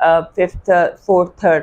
5th, 4th, 3rd,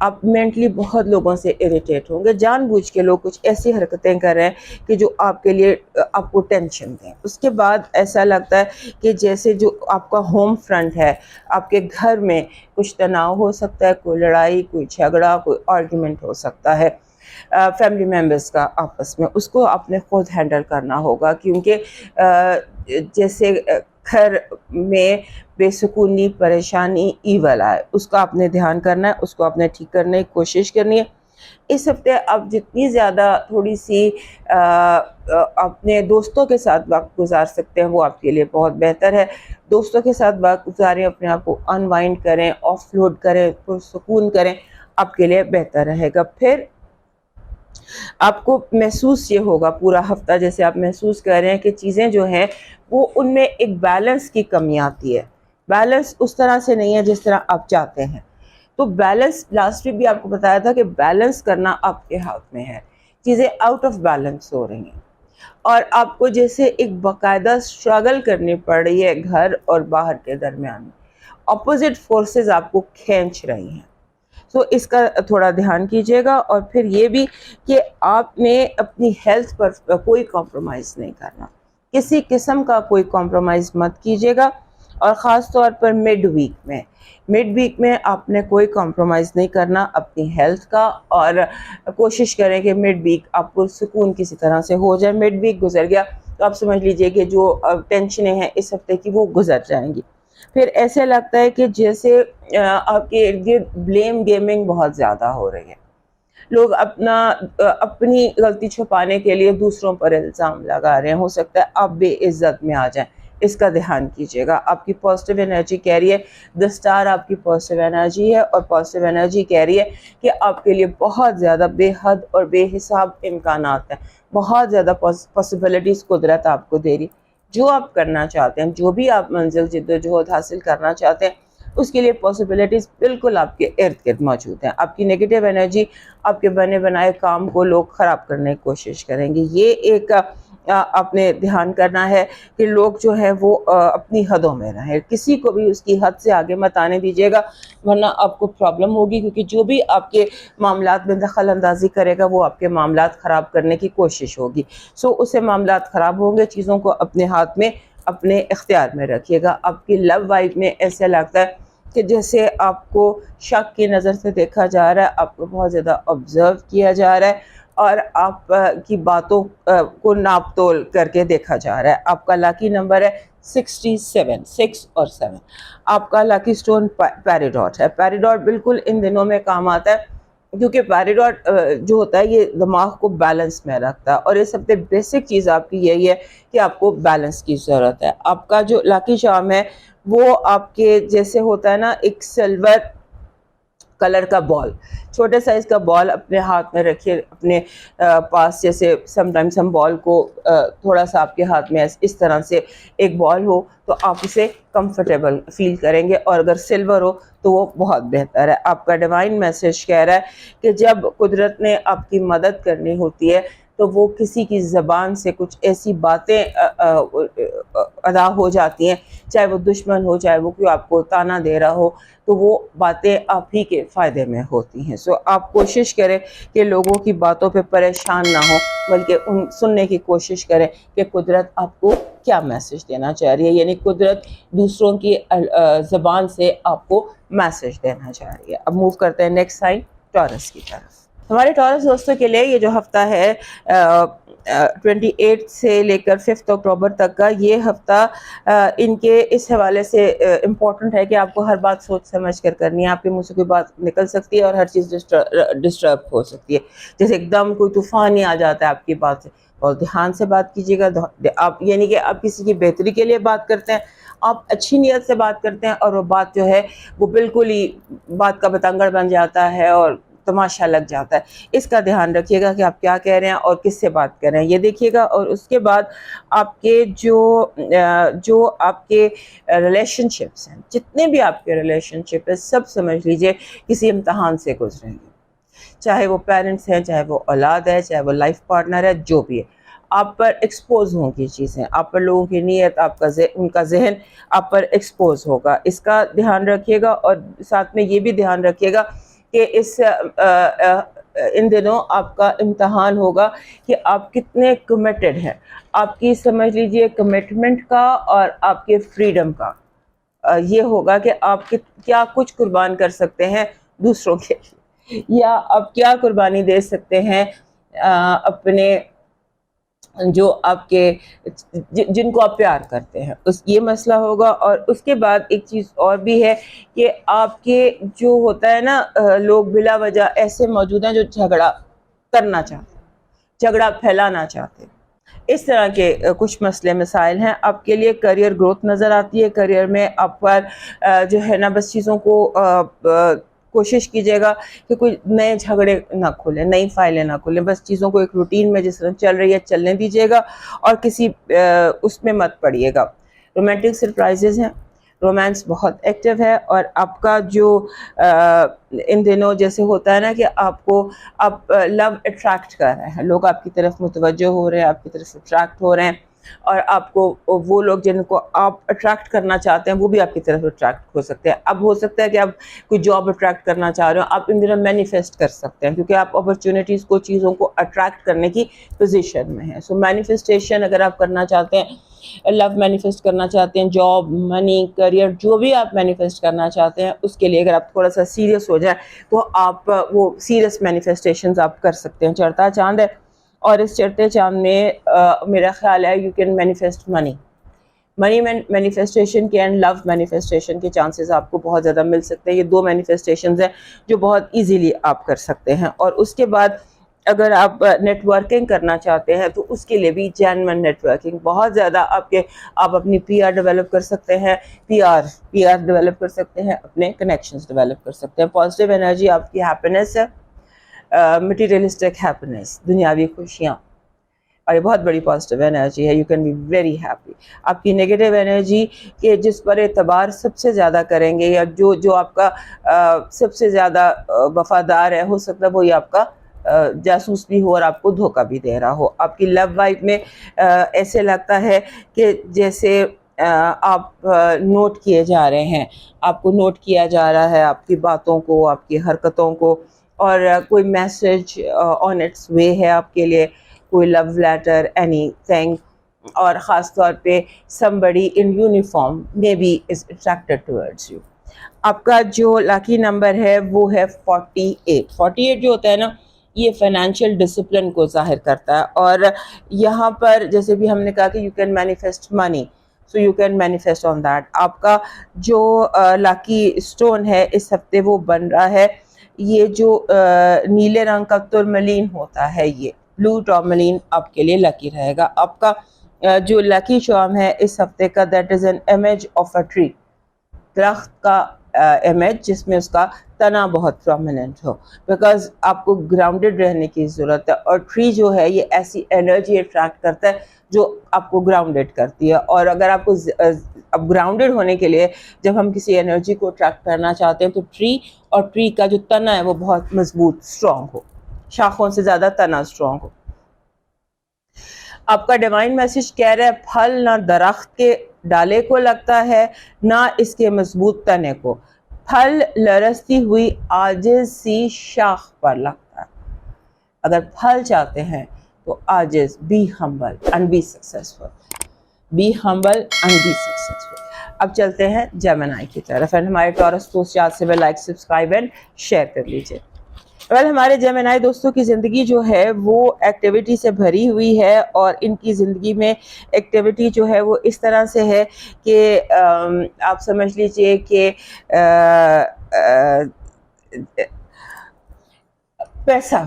آپ mentally بہت لوگوں سے اریٹیٹ ہوں گے، جان بوجھ کے لوگ کچھ ایسی حرکتیں کر رہے ہیں کہ جو آپ کے لیے آپ کو ٹینشن دیں۔ اس کے بعد ایسا لگتا ہے کہ جیسے جو آپ کا ہوم فرنٹ ہے، آپ کے گھر میں کچھ تناؤ ہو سکتا ہے، کوئی لڑائی، کوئی جھگڑا، کوئی آرگیومنٹ ہو سکتا ہے فیملی ممبرس کا آپس میں، اس کو آپ نے خود ہینڈل کرنا ہوگا، کیونکہ جیسے گھر میں بے سکونی، پریشانی، ایول آئے، اس کا آپ نے دھیان کرنا ہے، اس کو آپ نے ٹھیک کرنے کی کوشش کرنی ہے۔ اس ہفتے آپ جتنی زیادہ تھوڑی سی اپنے دوستوں کے ساتھ وقت گزار سکتے ہیں وہ آپ کے لیے بہت بہتر ہے۔ دوستوں کے ساتھ وقت گزاریں، اپنے آپ کو انوائنڈ کریں، آف لوڈ کریں، پرسکون کریں، آپ کے لیے بہتر رہے گا۔ پھر آپ کو محسوس یہ ہوگا پورا ہفتہ، جیسے آپ محسوس کر رہے ہیں کہ چیزیں جو ہیں وہ ان میں ایک بیلنس کی کمی آتی ہے، بیلنس اس طرح سے نہیں ہے جس طرح آپ چاہتے ہیں۔ تو بیلنس، لاسٹ ویک بھی آپ کو بتایا تھا کہ بیلنس کرنا آپ کے ہاتھ میں ہے، چیزیں آؤٹ آف بیلنس ہو رہی ہیں اور آپ کو جیسے ایک باقاعدہ اسٹرگل کرنی پڑ رہی ہے گھر اور باہر کے درمیان میں، اپوزٹ فورسز آپ کو کھینچ رہی ہیں۔ تو اس کا تھوڑا دھیان کیجیے گا، اور پھر یہ بھی کہ آپ نے اپنی ہیلتھ پر کوئی کمپرومائز نہیں کرنا، کسی قسم کا کوئی کمپرومائز مت کیجیے گا، اور خاص طور پر مڈ ویک میں آپ نے کوئی کمپرومائز نہیں کرنا اپنی ہیلتھ کا، اور کوشش کریں کہ مڈ ویک آپ کو سکون کسی طرح سے ہو جائے۔ مڈ ویک گزر گیا تو آپ سمجھ لیجئے کہ جو ٹینشنیں ہیں اس ہفتے کی وہ گزر جائیں گی۔ پھر ایسے لگتا ہے کہ جیسے آپ کے ارد گرد بلیم گیمنگ بہت زیادہ ہو رہی ہے، لوگ اپنی غلطی چھپانے کے لیے دوسروں پر الزام لگا رہے ہیں، ہو سکتا ہے آپ بے عزت میں آ جائیں، اس کا دھیان کیجیے گا۔ آپ کی پازیٹیو انرجی کہہ رہی ہے، دی اسٹار آپ کی پازیٹیو انرجی ہے، اور پازیٹیو انرجی کہہ رہی ہے کہ آپ کے لیے بہت زیادہ بے حد اور بے حساب امکانات ہیں، بہت زیادہ پاسبلٹیز قدرت آپ کو دے رہی، جو آپ کرنا چاہتے ہیں، جو بھی آپ منزل جدوجہد حاصل کرنا چاہتے ہیں، اس کے لیے پاسبلٹیز بالکل آپ کے ارد گرد موجود ہیں۔ آپ کی نیگیٹو انرجی، آپ کے بنے بنائے کام کو لوگ خراب کرنے کی کوشش کریں گے۔ یہ ایک آپ نے دھیان کرنا ہے کہ لوگ جو ہے وہ اپنی حدوں میں رہیں، کسی کو بھی اس کی حد سے آگے مت آنے دیجیے گا، ورنہ آپ کو پرابلم ہوگی، کیونکہ جو بھی آپ کے معاملات میں دخل اندازی کرے گا وہ آپ کے معاملات خراب کرنے کی کوشش ہوگی۔ اس سے معاملات خراب ہوں گے۔ چیزوں کو اپنے ہاتھ میں، اپنے اختیار میں رکھیے گا۔ آپ کی لو وائف میں ایسا لگتا ہے کہ جیسے آپ کو شک کی نظر سے دیکھا جا رہا ہے، آپ کو بہت زیادہ آبزرو کیا جا رہا ہے، اور آپ کی باتوں کو ناپ تول کر کے دیکھا جا رہا ہے۔ آپ کا لاکی نمبر ہے 67، 6 اور 7۔ آپ کا لاکی سٹون پیریڈاٹ ہے۔ پیریڈاٹ بالکل ان دنوں میں کام آتا ہے، کیونکہ پیریڈاٹ جو ہوتا ہے یہ دماغ کو بیلنس میں رکھتا ہے، اور اس سب سے بیسک چیز آپ کی یہی ہے کہ آپ کو بیلنس کی ضرورت ہے۔ آپ کا جو لاکی چارم ہے وہ آپ کے جیسے ہوتا ہے نا، ایک سلور کلر کا بال، چھوٹے سائز کا بال اپنے ہاتھ میں رکھیے اپنے پاس، جیسے سم ٹائمز ہم بال کو تھوڑا سا آپ کے ہاتھ میں اس طرح سے ایک بال ہو تو آپ اسے کمفرٹیبل فیل کریں گے، اور اگر سلور ہو تو وہ بہت بہتر ہے۔ آپ کا ڈیوائن میسج کہہ رہا ہے کہ جب قدرت نے آپ کی مدد کرنی ہوتی ہے تو وہ کسی کی زبان سے کچھ ایسی باتیں ادا ہو جاتی ہیں، چاہے وہ دشمن ہو، چاہے وہ کوئی آپ کو تانا دے رہا ہو، تو وہ باتیں آپ ہی کے فائدے میں ہوتی ہیں۔ آپ کوشش کریں کہ لوگوں کی باتوں پہ پریشان نہ ہو، بلکہ ان سننے کی کوشش کریں کہ قدرت آپ کو کیا میسج دینا چاہ رہی ہے، یعنی قدرت دوسروں کی زبان سے آپ کو میسج دینا چاہ رہی ہے۔ اب موو کرتے ہیں نیکسٹ سائن، ٹورس کی طرف۔ ہمارے ٹورس دوستوں کے لیے یہ جو ہفتہ ہے 28 سے لے کر 5 اکتوبر تک کا، یہ ہفتہ ان کے اس حوالے سے امپورٹنٹ ہے کہ آپ کو ہر بات سوچ سمجھ کر کرنی ہے۔ آپ کے منہ سے کوئی بات نکل سکتی ہے اور ہر چیز ڈسٹرب ہو سکتی ہے، جیسے ایک دم کوئی طوفان ہی آ جاتا ہے آپ کی بات سے، اور دھیان سے بات کیجیے گا۔ آپ یعنی کہ آپ کسی کی بہتری کے لیے بات کرتے ہیں، آپ اچھی نیت سے بات کرتے ہیں، اور وہ بات جو ہے وہ بالکل ہی بات کا بتنگڑ بن جاتا ہے اور تماشا لگ جاتا ہے۔ اس کا دھیان رکھیے گا کہ آپ کیا کہہ رہے ہیں اور کس سے بات کر رہے ہیں، یہ دیکھیے گا۔ اور اس کے بعد آپ کے جو آپ کے ریلیشن شپس ہیں، جتنے بھی آپ کے ریلیشن شپ ہیں، سب سمجھ لیجئے کسی امتحان سے گزریں گے، چاہے وہ پیرنٹس ہیں، چاہے وہ اولاد ہے، چاہے وہ لائف پارٹنر ہے، جو بھی ہے، آپ پر ایکسپوز ہوں گی چیزیں، آپ پر لوگوں کی نیت، ان کا ذہن آپ پر ایکسپوز ہوگا۔ اس کا دھیان رکھیے گا، اور ساتھ میں یہ بھی دھیان رکھیے گا کہ ان دنوں آپ کا امتحان ہوگا کہ آپ کتنے کمیٹڈ ہیں، آپ کی سمجھ لیجئے کمٹمنٹ کا اور آپ کے فریڈم کا یہ ہوگا کہ آپ کیا کچھ قربان کر سکتے ہیں دوسروں کے لیے، یا آپ کیا قربانی دے سکتے ہیں اپنے جو آپ کے جن کو آپ پیار کرتے ہیں، یہ مسئلہ ہوگا۔ اور اس کے بعد ایک چیز اور بھی ہے کہ آپ کے جو ہوتا ہے نا لوگ بلا وجہ ایسے موجود ہیں جو جھگڑا کرنا چاہتے ہیں، جھگڑا پھیلانا چاہتے ہیں، اس طرح کے کچھ مسئلے مسائل ہیں آپ کے لیے۔ کریئر گروتھ نظر آتی ہے، کریئر میں آپ پر جو ہے نا بس چیزوں کو کوشش کیجیے گا کہ کوئی نئے جھگڑے نہ کھولیں، نئی فائلیں نہ کھولیں، بس چیزوں کو ایک روٹین میں جس طرح چل رہی ہے چلنے دیجیے گا اور کسی اس میں مت پڑیے گا۔ رومانٹک سرپرائزز ہیں، رومانس بہت ایکٹیو ہے، اور آپ کا جو ان دنوں جیسے ہوتا ہے نا کہ آپ لو اٹریکٹ کر رہے ہیں، لوگ آپ کی طرف متوجہ ہو رہے ہیں، آپ کی طرف اٹریکٹ ہو رہے ہیں، اور آپ کو وہ لوگ جن کو آپ اٹریکٹ کرنا چاہتے ہیں وہ بھی آپ کی طرف اٹریکٹ ہو سکتے ہیں۔ اب ہو سکتا ہے کہ آپ کوئی جاب اٹریکٹ کرنا چاہ رہے ہو، آپ ان دنوں مینیفیسٹ کر سکتے ہیں کیونکہ آپ اپرچونیٹیز کو، چیزوں کو اٹریکٹ کرنے کی پوزیشن میں ہیں۔ سو مینیفیسٹیشن اگر آپ کرنا چاہتے ہیں، لو مینیفیسٹ کرنا چاہتے ہیں، جاب، منی، کریئر، جو بھی آپ مینیفیسٹ کرنا چاہتے ہیں، اس کے لیے اگر آپ تھوڑا سا سیریس ہو جائیں تو آپ وہ سیریس مینیفیسٹیشنز آپ کر سکتے ہیں۔ چڑھتا چاند ہے، اور اس چڑھتے چاند میں میرا خیال ہے you can manifest money manifestation کے اینڈ لو مینیفیسٹیشن کے چانسز آپ کو بہت زیادہ مل سکتے ہیں۔ یہ دو مینیفیسٹیشنز ہیں جو بہت ایزیلی آپ کر سکتے ہیں۔ اور اس کے بعد اگر آپ نیٹ ورکنگ کرنا چاہتے ہیں تو اس کے لیے بھی جینوئن نیٹ ورکنگ بہت زیادہ آپ اپنی پی آر ڈیولپ کر سکتے ہیں، پی آر ڈیولپ کر سکتے ہیں، اپنے کنیکشنز ڈیولپ کر سکتے ہیں۔ پازیٹیو انرجی آپ کی ہیپینس ہے، مٹیریلسٹک ہیپینس، دنیاوی خوشیاں، اور یہ بہت بڑی پازیٹیو انرجی ہے۔ You can be very happy. آپ کی نیگیٹو انرجی کہ جس پر اعتبار سب سے زیادہ کریں گے، یا جو آپ کا سب سے زیادہ وفادار ہے، ہو سکتا ہے وہی آپ کا جاسوس بھی ہو اور آپ کو دھوکہ بھی دے رہا ہو۔ آپ کی لو لائف میں ایسے لگتا ہے کہ جیسے آپ نوٹ کیے جا رہے ہیں، آپ کو نوٹ کیا جا رہا ہے، آپ کی باتوں کو، آپ کی حرکتوں کو، اور کوئی میسج آن اٹس وے ہے آپ کے لیے، کوئی لو لیٹر، اینی تھنگ۔ اور خاص طور پہ somebody in uniform maybe is attracted towards you۔ آپ کا جو لاکی نمبر ہے وہ ہے 48 جو ہوتا ہے نا، یہ فائنینشیل ڈسپلن کو ظاہر کرتا ہے۔ اور یہاں پر جیسے بھی ہم نے کہا کہ you can manifest money, so you can manifest on that. آپ کا جو لاکی اسٹون ہے اس ہفتے وہ بن رہا ہے یہ جو نیلے رنگ کا ترملین ہوتا ہے، یہ بلو ٹورملین آپ کے لیے لکی رہے گا۔ آپ کا جو لکی چارم ہے اس ہفتے کا، that is an image of a tree, درخت کا امیج جس میں اس کا تنا بہت پرومیننٹ ہو، بیکاز آپ کو گراؤنڈڈ رہنے کی ضرورت ہے، اور ٹری جو ہے یہ ایسی انرجی اٹریکٹ کرتا ہے جو آپ کو گراؤنڈڈ کرتی ہے۔ اور اگر آپ کو اب گراؤنڈڈ ہونے کے لیے جب ہم کسی انرجی کو اٹریکٹ کرنا چاہتے ہیں تو ٹری کا جو تنا ہے وہ بہت مضبوط، اسٹرانگ ہو، شاخوں سے زیادہ تنا اسٹرانگ ہو۔ آپ کا ڈیوائن میسج کہہ رہا ہے پھل نہ درخت کے ڈالے کو لگتا ہے نہ اس کے مضبوط تنے کو، پھل لرزتی ہوئی عاجز سی شاخ پر لگتا ہے۔ اگر پھل چاہتے ہیں تو عاجز، be humble and be successful, be humble and be successful. اب چلتے ہیں جیمنائی کی طرف، اینڈ ہمارے ٹورس پوسٹ یاد سے لائک، سبسکرائب اینڈ شیئر کر لیجیے۔ ہمارے جیمنائی دوستوں کی زندگی جو ہے وہ ایکٹیویٹی سے بھری ہوئی ہے، اور ان کی زندگی میں ایکٹیویٹی جو ہے وہ اس طرح سے ہے کہ آپ سمجھ لیجئے کہ پیسہ،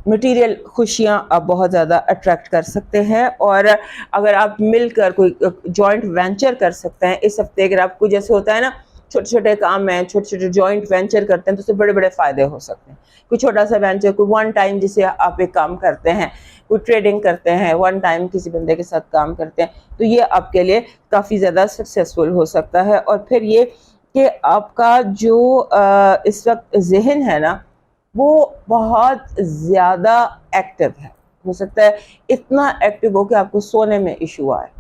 مٹیریل خوشیاں آپ بہت زیادہ اٹریکٹ کر سکتے ہیں۔ اور اگر آپ مل کر کوئی جوائنٹ وینچر کر سکتے ہیں اس ہفتے، اگر آپ کو جیسے ہوتا ہے نا چھوٹے چھوٹے کام ہیں، چھوٹے چھوٹے جوائنٹ وینچر کرتے ہیں تو اس سے بڑے بڑے فائدے ہو سکتے ہیں۔ کوئی چھوٹا سا وینچر، کوئی ون ٹائم جسے آپ ایک کام کرتے ہیں، کوئی ٹریڈنگ کرتے ہیں، ون ٹائم کسی بندے کے ساتھ کام کرتے ہیں، تو یہ آپ کے لیے کافی زیادہ سکسیسفل ہو سکتا ہے۔ اور پھر یہ کہ آپ کا جو اس وقت ذہن ہے نا وہ بہت زیادہ ایکٹیو ہے، ہو سکتا ہے اتنا ایکٹیو ہو کہ آپ کو سونے میں ایشو آئے۔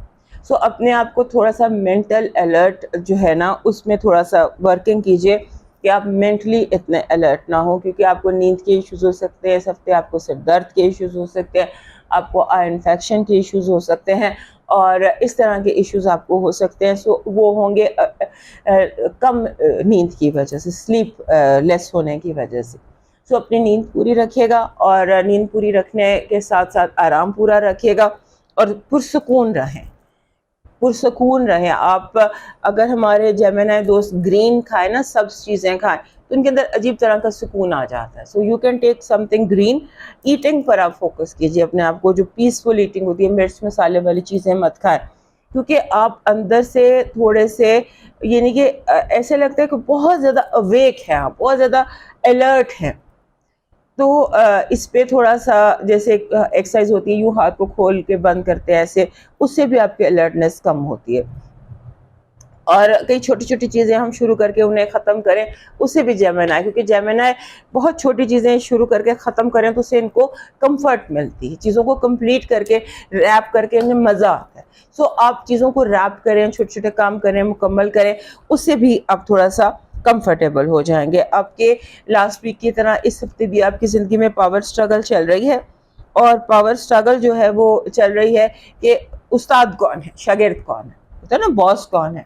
سو اپنے آپ کو تھوڑا سا مینٹل الرٹ جو ہے نا اس میں تھوڑا سا ورکنگ کیجئے کہ آپ مینٹلی اتنے الرٹ نہ ہو، کیونکہ آپ کو نیند کے ایشوز ہو سکتے ہیں اس ہفتے، آپ کو سر درد کے ایشوز ہو سکتے ہیں، آپ کو آئی انفیکشن کے ایشوز ہو سکتے ہیں، اور اس طرح کے ایشوز آپ کو ہو سکتے ہیں. سو وہ ہوں گے کم نیند کی وجہ سے، سلیپ لیس ہونے کی وجہ سے. سو اپنی نیند پوری رکھیے گا، اور نیند پوری رکھنے کے ساتھ ساتھ آرام پورا رکھیے گا، اور پرسکون رہیں، پرسکون رہیں. آپ اگر ہمارے جیمنائی دوست گرین کھائیں نا، سبز چیزیں کھائیں، تو ان کے اندر عجیب طرح کا سکون آ جاتا ہے. So you can take something green. Eating پر آپ فوکس کیجیے اپنے آپ کو، جو پیسفل ایٹنگ ہوتی ہے، مرچ مسالے والی چیزیں مت کھائیں، کیونکہ آپ اندر سے تھوڑے سے یعنی کہ ایسے لگتا ہے کہ بہت زیادہ اویک ہیں، آپ بہت زیادہ الرٹ ہیں. تو اس پہ تھوڑا سا جیسے ایکسرسائز ہوتی ہے، یوں ہاتھ کو کھول کے بند کرتے ہیں ایسے، اس سے بھی آپ کی الرٹنس کم ہوتی ہے. اور کئی چھوٹی چھوٹی چیزیں ہم شروع کر کے انہیں ختم کریں، اس سے بھی جیمنائی، کیونکہ جیمنائی بہت چھوٹی چیزیں شروع کر کے ختم کریں تو اس سے ان کو کمفرٹ ملتی ہے، چیزوں کو کمپلیٹ کر کے ریپ کر کے انہیں مزہ آتا ہے. سو آپ چیزوں کو ریپ کریں، چھوٹے چھوٹے کام کریں، مکمل کریں، اس سے بھی آپ تھوڑا سا کمفرٹیبل ہو جائیں گے. آپ کے لاسٹ ویک کی طرح اس ہفتے بھی آپ کی زندگی میں پاور سٹرگل چل رہی ہے، اور پاور سٹرگل جو ہے وہ چل رہی ہے کہ استاد کون ہے، شاگرد کون ہے، ہوتا ہے نا، باس کون ہے.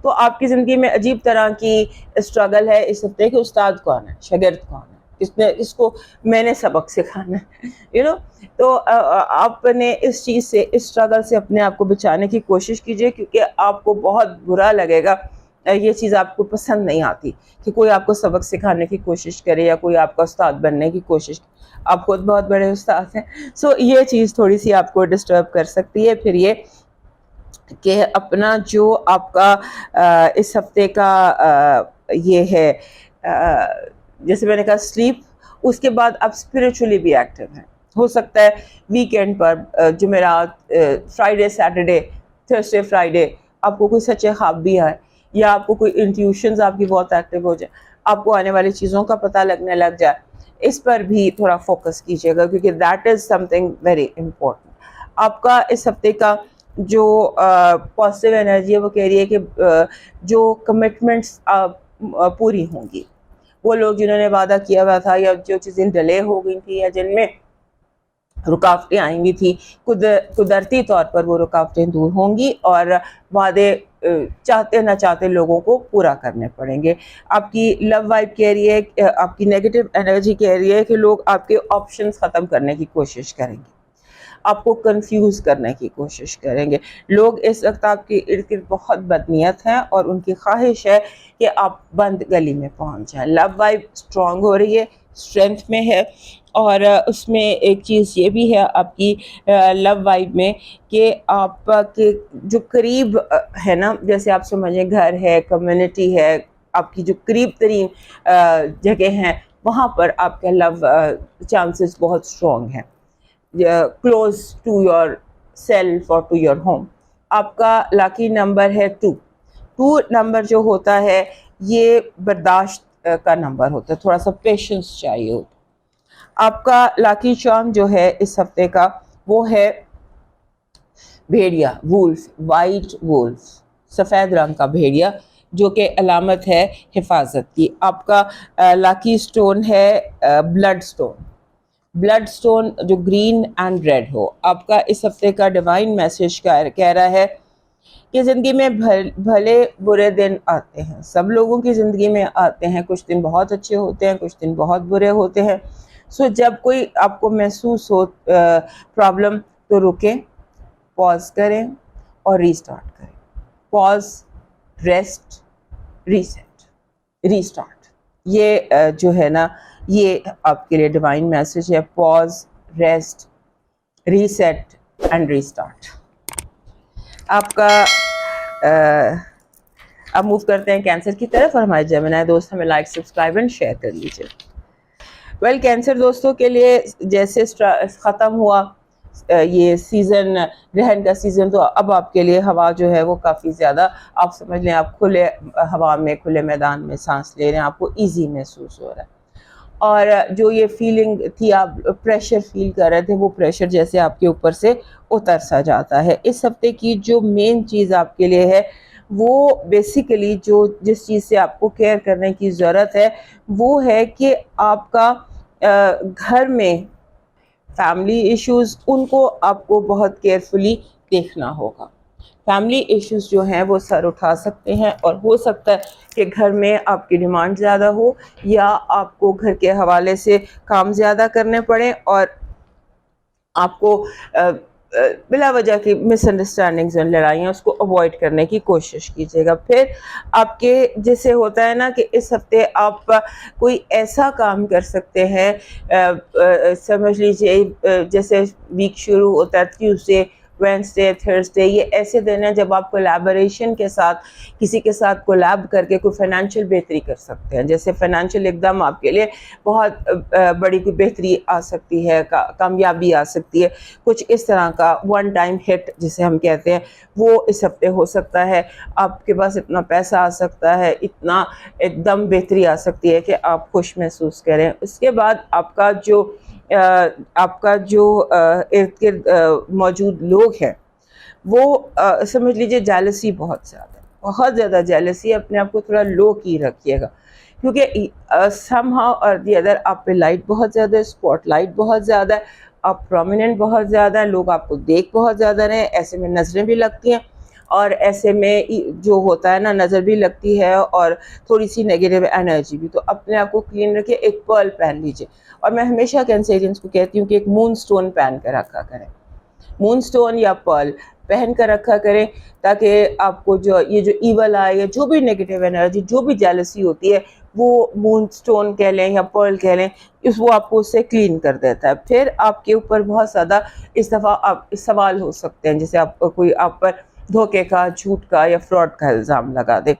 تو آپ کی زندگی میں عجیب طرح کی اسٹرگل ہے اس ہفتے کہ استاد کون ہے، شاگرد کون ہے، اس کو میں نے سبق سکھانا ہے، تو آپ نے اس چیز سے، اس اسٹرگل سے اپنے آپ کو بچانے کی کوشش کیجیے، کیونکہ آپ کو بہت برا لگے گا، یہ چیز آپ کو پسند نہیں آتی کہ کوئی آپ کو سبق سکھانے کی کوشش کرے یا کوئی آپ کا استاد بننے کی کوشش. آپ خود بہت بڑے استاد ہیں. سو یہ چیز تھوڑی سی آپ کو ڈسٹرب کر سکتی ہے. پھر یہ کہ اپنا جو آپ کا اس ہفتے کا یہ ہے، جیسے میں نے کہا سلیپ، اس کے بعد آپ اسپریچولی بھی ایکٹیو ہیں. ہو سکتا ہے ویکینڈ پر، جمعرات، فرائیڈے سیٹرڈے، تھرسڈے فرائیڈے آپ کو کوئی سچے خواب بھی آئے، یا آپ کو کوئی انٹیوشنز آپ کی بہت ایکٹیو ہو جائے، آپ کو آنے والی چیزوں کا پتہ لگنے لگ جائے. اس پر بھی تھوڑا فوکس کیجیے گا، کیونکہ that is some thing very important. آپ کا اس ہفتے کا جو پازیٹیو انرجی ہے وہ کہہ رہی ہے کہ جو کمٹمنٹس پوری ہوں گی. وہ لوگ جنہوں نے وعدہ کیا ہوا تھا، یا جو چیزیں ڈیلے ہو گئی تھی، یا جن میں رکاوٹیں آئیں گی تھی، قدرتی طور پر وہ رکاوٹیں دور ہوں گی، اور وعدے چاہتے نہ چاہتے لوگوں کو پورا کرنے پڑیں گے. آپ کی لو وائب کہہ رہی ہے، آپ کی نیگیٹو انرجی کہہ رہی ہے کہ لوگ آپ کے آپشنز ختم کرنے کی کوشش کریں گے، آپ کو کنفیوز کرنے کی کوشش کریں گے. لوگ اس وقت آپ کے ارد گرد بہت بدنیت ہیں، اور ان کی خواہش ہے کہ آپ بند گلی میں پہنچ جائیں. لو وائب اسٹرانگ ہو رہی ہے، اسٹرینتھ میں ہے. اور اس میں ایک چیز یہ بھی ہے آپ کی لو وائب میں کہ آپ کے جو قریب ہے نا، جیسے آپ سمجھیں گھر ہے، کمیونٹی ہے، آپ کی جو قریب ترین جگہ ہیں، وہاں پر آپ کا لو چانسز بہت اسٹرانگ ہیں. کلوز ٹو یور سیلف اور ٹو یور ہوم. آپ کا لاکی نمبر ہے 2. 2 نمبر جو ہوتا ہے یہ برداشت کا نمبر ہوتا ہے، تھوڑا سا پیشنس چاہیے ہوتا. آپ کا لاکی چارم جو ہے اس ہفتے کا وہ ہے بھیڑیا، وولف، وائٹ وولف، سفید رنگ کا بھیڑیا، جو کہ علامت ہے حفاظت کی. آپ کا لاکی سٹون ہے بلڈ سٹون. بلڈ سٹون جو گرین اینڈ ریڈ ہو. آپ کا اس ہفتے کا ڈیوائن میسج کہہ رہا ہے کہ زندگی میں بھلے برے دن آتے ہیں، سب لوگوں کی زندگی میں آتے ہیں. کچھ دن بہت اچھے ہوتے ہیں، کچھ دن بہت برے ہوتے ہیں. سو جب کوئی آپ کو محسوس ہو پرابلم، تو رکیں، پاز کریں اور ریسٹارٹ کریں. پاز، ریسٹ، ریسیٹ، ریسٹارٹ. یہ جو ہے نا، یہ آپ کے لیے ڈیوائن میسج ہے. پاز، ریسٹ، ریسیٹ اینڈ ریسٹارٹ. آپ کا اب موو کرتے ہیں کینسر کی طرف، اور ہمارے جیمنائی دوست ہمیں لائک، سبسکرائب اینڈ شیئر کر لیجیے. کینسر دوستوں کے لیے جیسے ختم ہوا یہ سیزن، رہن کا سیزن، تو اب آپ کے لیے ہوا جو ہے وہ کافی زیادہ، آپ سمجھ لیں آپ کھلے ہوا میں، کھلے میدان میں سانس لے رہے ہیں، آپ کو ایزی محسوس ہو رہا ہے. اور جو یہ فیلنگ تھی، آپ پریشر فیل کر رہے تھے، وہ پریشر جیسے آپ کے اوپر سے اتر سا جاتا ہے. اس ہفتے کی جو مین چیز آپ کے لیے ہے وہ بیسیکلی جس چیز سے آپ کو کیئر کرنے کی ضرورت ہے وہ ہے کہ آپ کا گھر میں فیملی ایشوز، ان کو آپ کو بہت کیئرفلی دیکھنا ہوگا. فیملی ایشوز جو ہیں وہ سر اٹھا سکتے ہیں، اور ہو سکتا ہے کہ گھر میں آپ کی ڈیمانڈ زیادہ ہو، یا آپ کو گھر کے حوالے سے کام زیادہ کرنے پڑے، اور آپ کو بلا وجہ کی مس انڈرسٹینڈنگز اور لڑائیاں، اس کو اوائڈ کرنے کی کوشش کیجیے گا. پھر آپ کے جیسے ہوتا ہے نا کہ اس ہفتے آپ کوئی ایسا کام کر سکتے ہیں، سمجھ لیجیے جیسے ویک شروع ہوتا ہے ٹیوزڈے، وینسڈے، تھرسڈے، یہ ایسے دن ہیں جب آپ کولیبوریشن کے ساتھ کسی کے ساتھ کولیب کر کے کوئی فائنینشیل بہتری کر سکتے ہیں. جیسے فائنینشیل ایک دم آپ کے لیے بہت بڑی کوئی بہتری آ سکتی ہے، کامیابی آ سکتی ہے، کچھ اس طرح کا ون ٹائم ہٹ جسے ہم کہتے ہیں وہ اس ہفتے ہو سکتا ہے. آپ کے پاس اتنا پیسہ آ سکتا ہے، اتنا ایک دم بہتری آ سکتی ہے کہ آپ خوش محسوس کریں. اس کے بعد آپ کا جو ارد گرد موجود لوگ ہیں وہ سمجھ لیجیے جیلسی بہت زیادہ جیلسی، اپنے آپ کو تھوڑا لو کی رکھیے گا، کیونکہ سم ہاؤ اور دی ادر آپ پہ لائٹ بہت زیادہ ہے، اسپاٹ لائٹ بہت زیادہ ہے، آپ پرومیننٹ بہت زیادہ ہے، لوگ آپ کو دیکھ بہت زیادہ رہے ہیں، ایسے میں نظریں بھی لگتی ہیں، اور ایسے میں جو ہوتا ہے نا نظر بھی لگتی ہے اور تھوڑی سی نیگیٹو انرجی بھی. تو اپنے آپ کو کلین رکھے. ایک پرل پہن لیجیے، اور میں ہمیشہ کینسیرینس کو کہتی ہوں کہ ایک مون سٹون پہن کر رکھا کریں، مون سٹون یا پرل پہن کر رکھا کریں، تاکہ آپ کو جو ایول آئے یا جو بھی نیگیٹو انرجی، جو بھی جیلسی ہوتی ہے، وہ مون سٹون کہہ لیں یا پرل کہہ لیں، وہ آپ کو اس سے کلین کر دیتا ہے. پھر آپ کے اوپر بہت زیادہ اس دفعہ آپ سوال ہو سکتے ہیں، جیسے کوئی آپ پر دھوکے کا، جھوٹ کا یا فراڈ کا الزام لگا دے،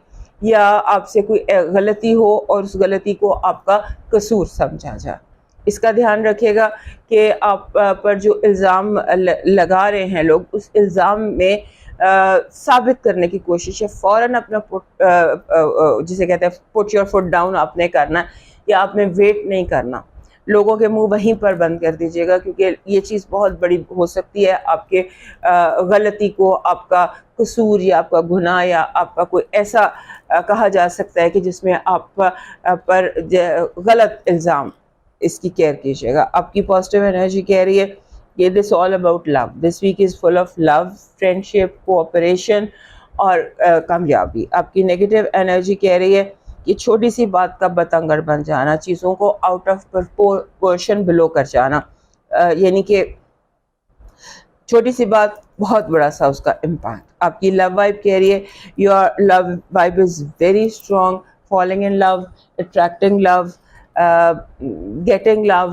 یا آپ سے کوئی غلطی ہو اور اس غلطی کو آپ کا قصور سمجھا جائے. اس کا دھیان رکھیے گا کہ آپ پر جو الزام لگا رہے ہیں لوگ، اس الزام میں ثابت کرنے کی کوشش ہے. فوراً اپنا جسے کہتے ہیں پٹ یور فٹ ڈاؤن آپ نے کرنا ہے، یا آپ نے ویٹ نہیں کرنا. لوگوں کے منہ وہیں پر بند کر دیجیے گا، کیونکہ یہ چیز بہت بڑی ہو سکتی ہے. آپ کے غلطی کو آپ کا قصور یا آپ کا گناہ یا آپ کا کوئی ایسا کہا جا سکتا ہے کہ جس میں آپ پر غلط الزام، اس کی کیئر کیجیے گا. آپ کی پازیٹیو انرجی کہہ رہی ہے کہ this all about love, this week is full of love, friendship, cooperation اور کامیابی. آپ کی نیگیٹو انرجی کہہ رہی ہے کہ چھوٹی سی بات کا بتنگڑ بن جانا، چیزوں کو آؤٹ آف پرپورشن بلو کر جانا، یعنی کہ چھوٹی سی بات بہت بڑا سا اس کا امپیکٹ. آپ کی لو وائب کہہ رہی ہے your love vibe is very strong, falling in love, attracting love, getting love,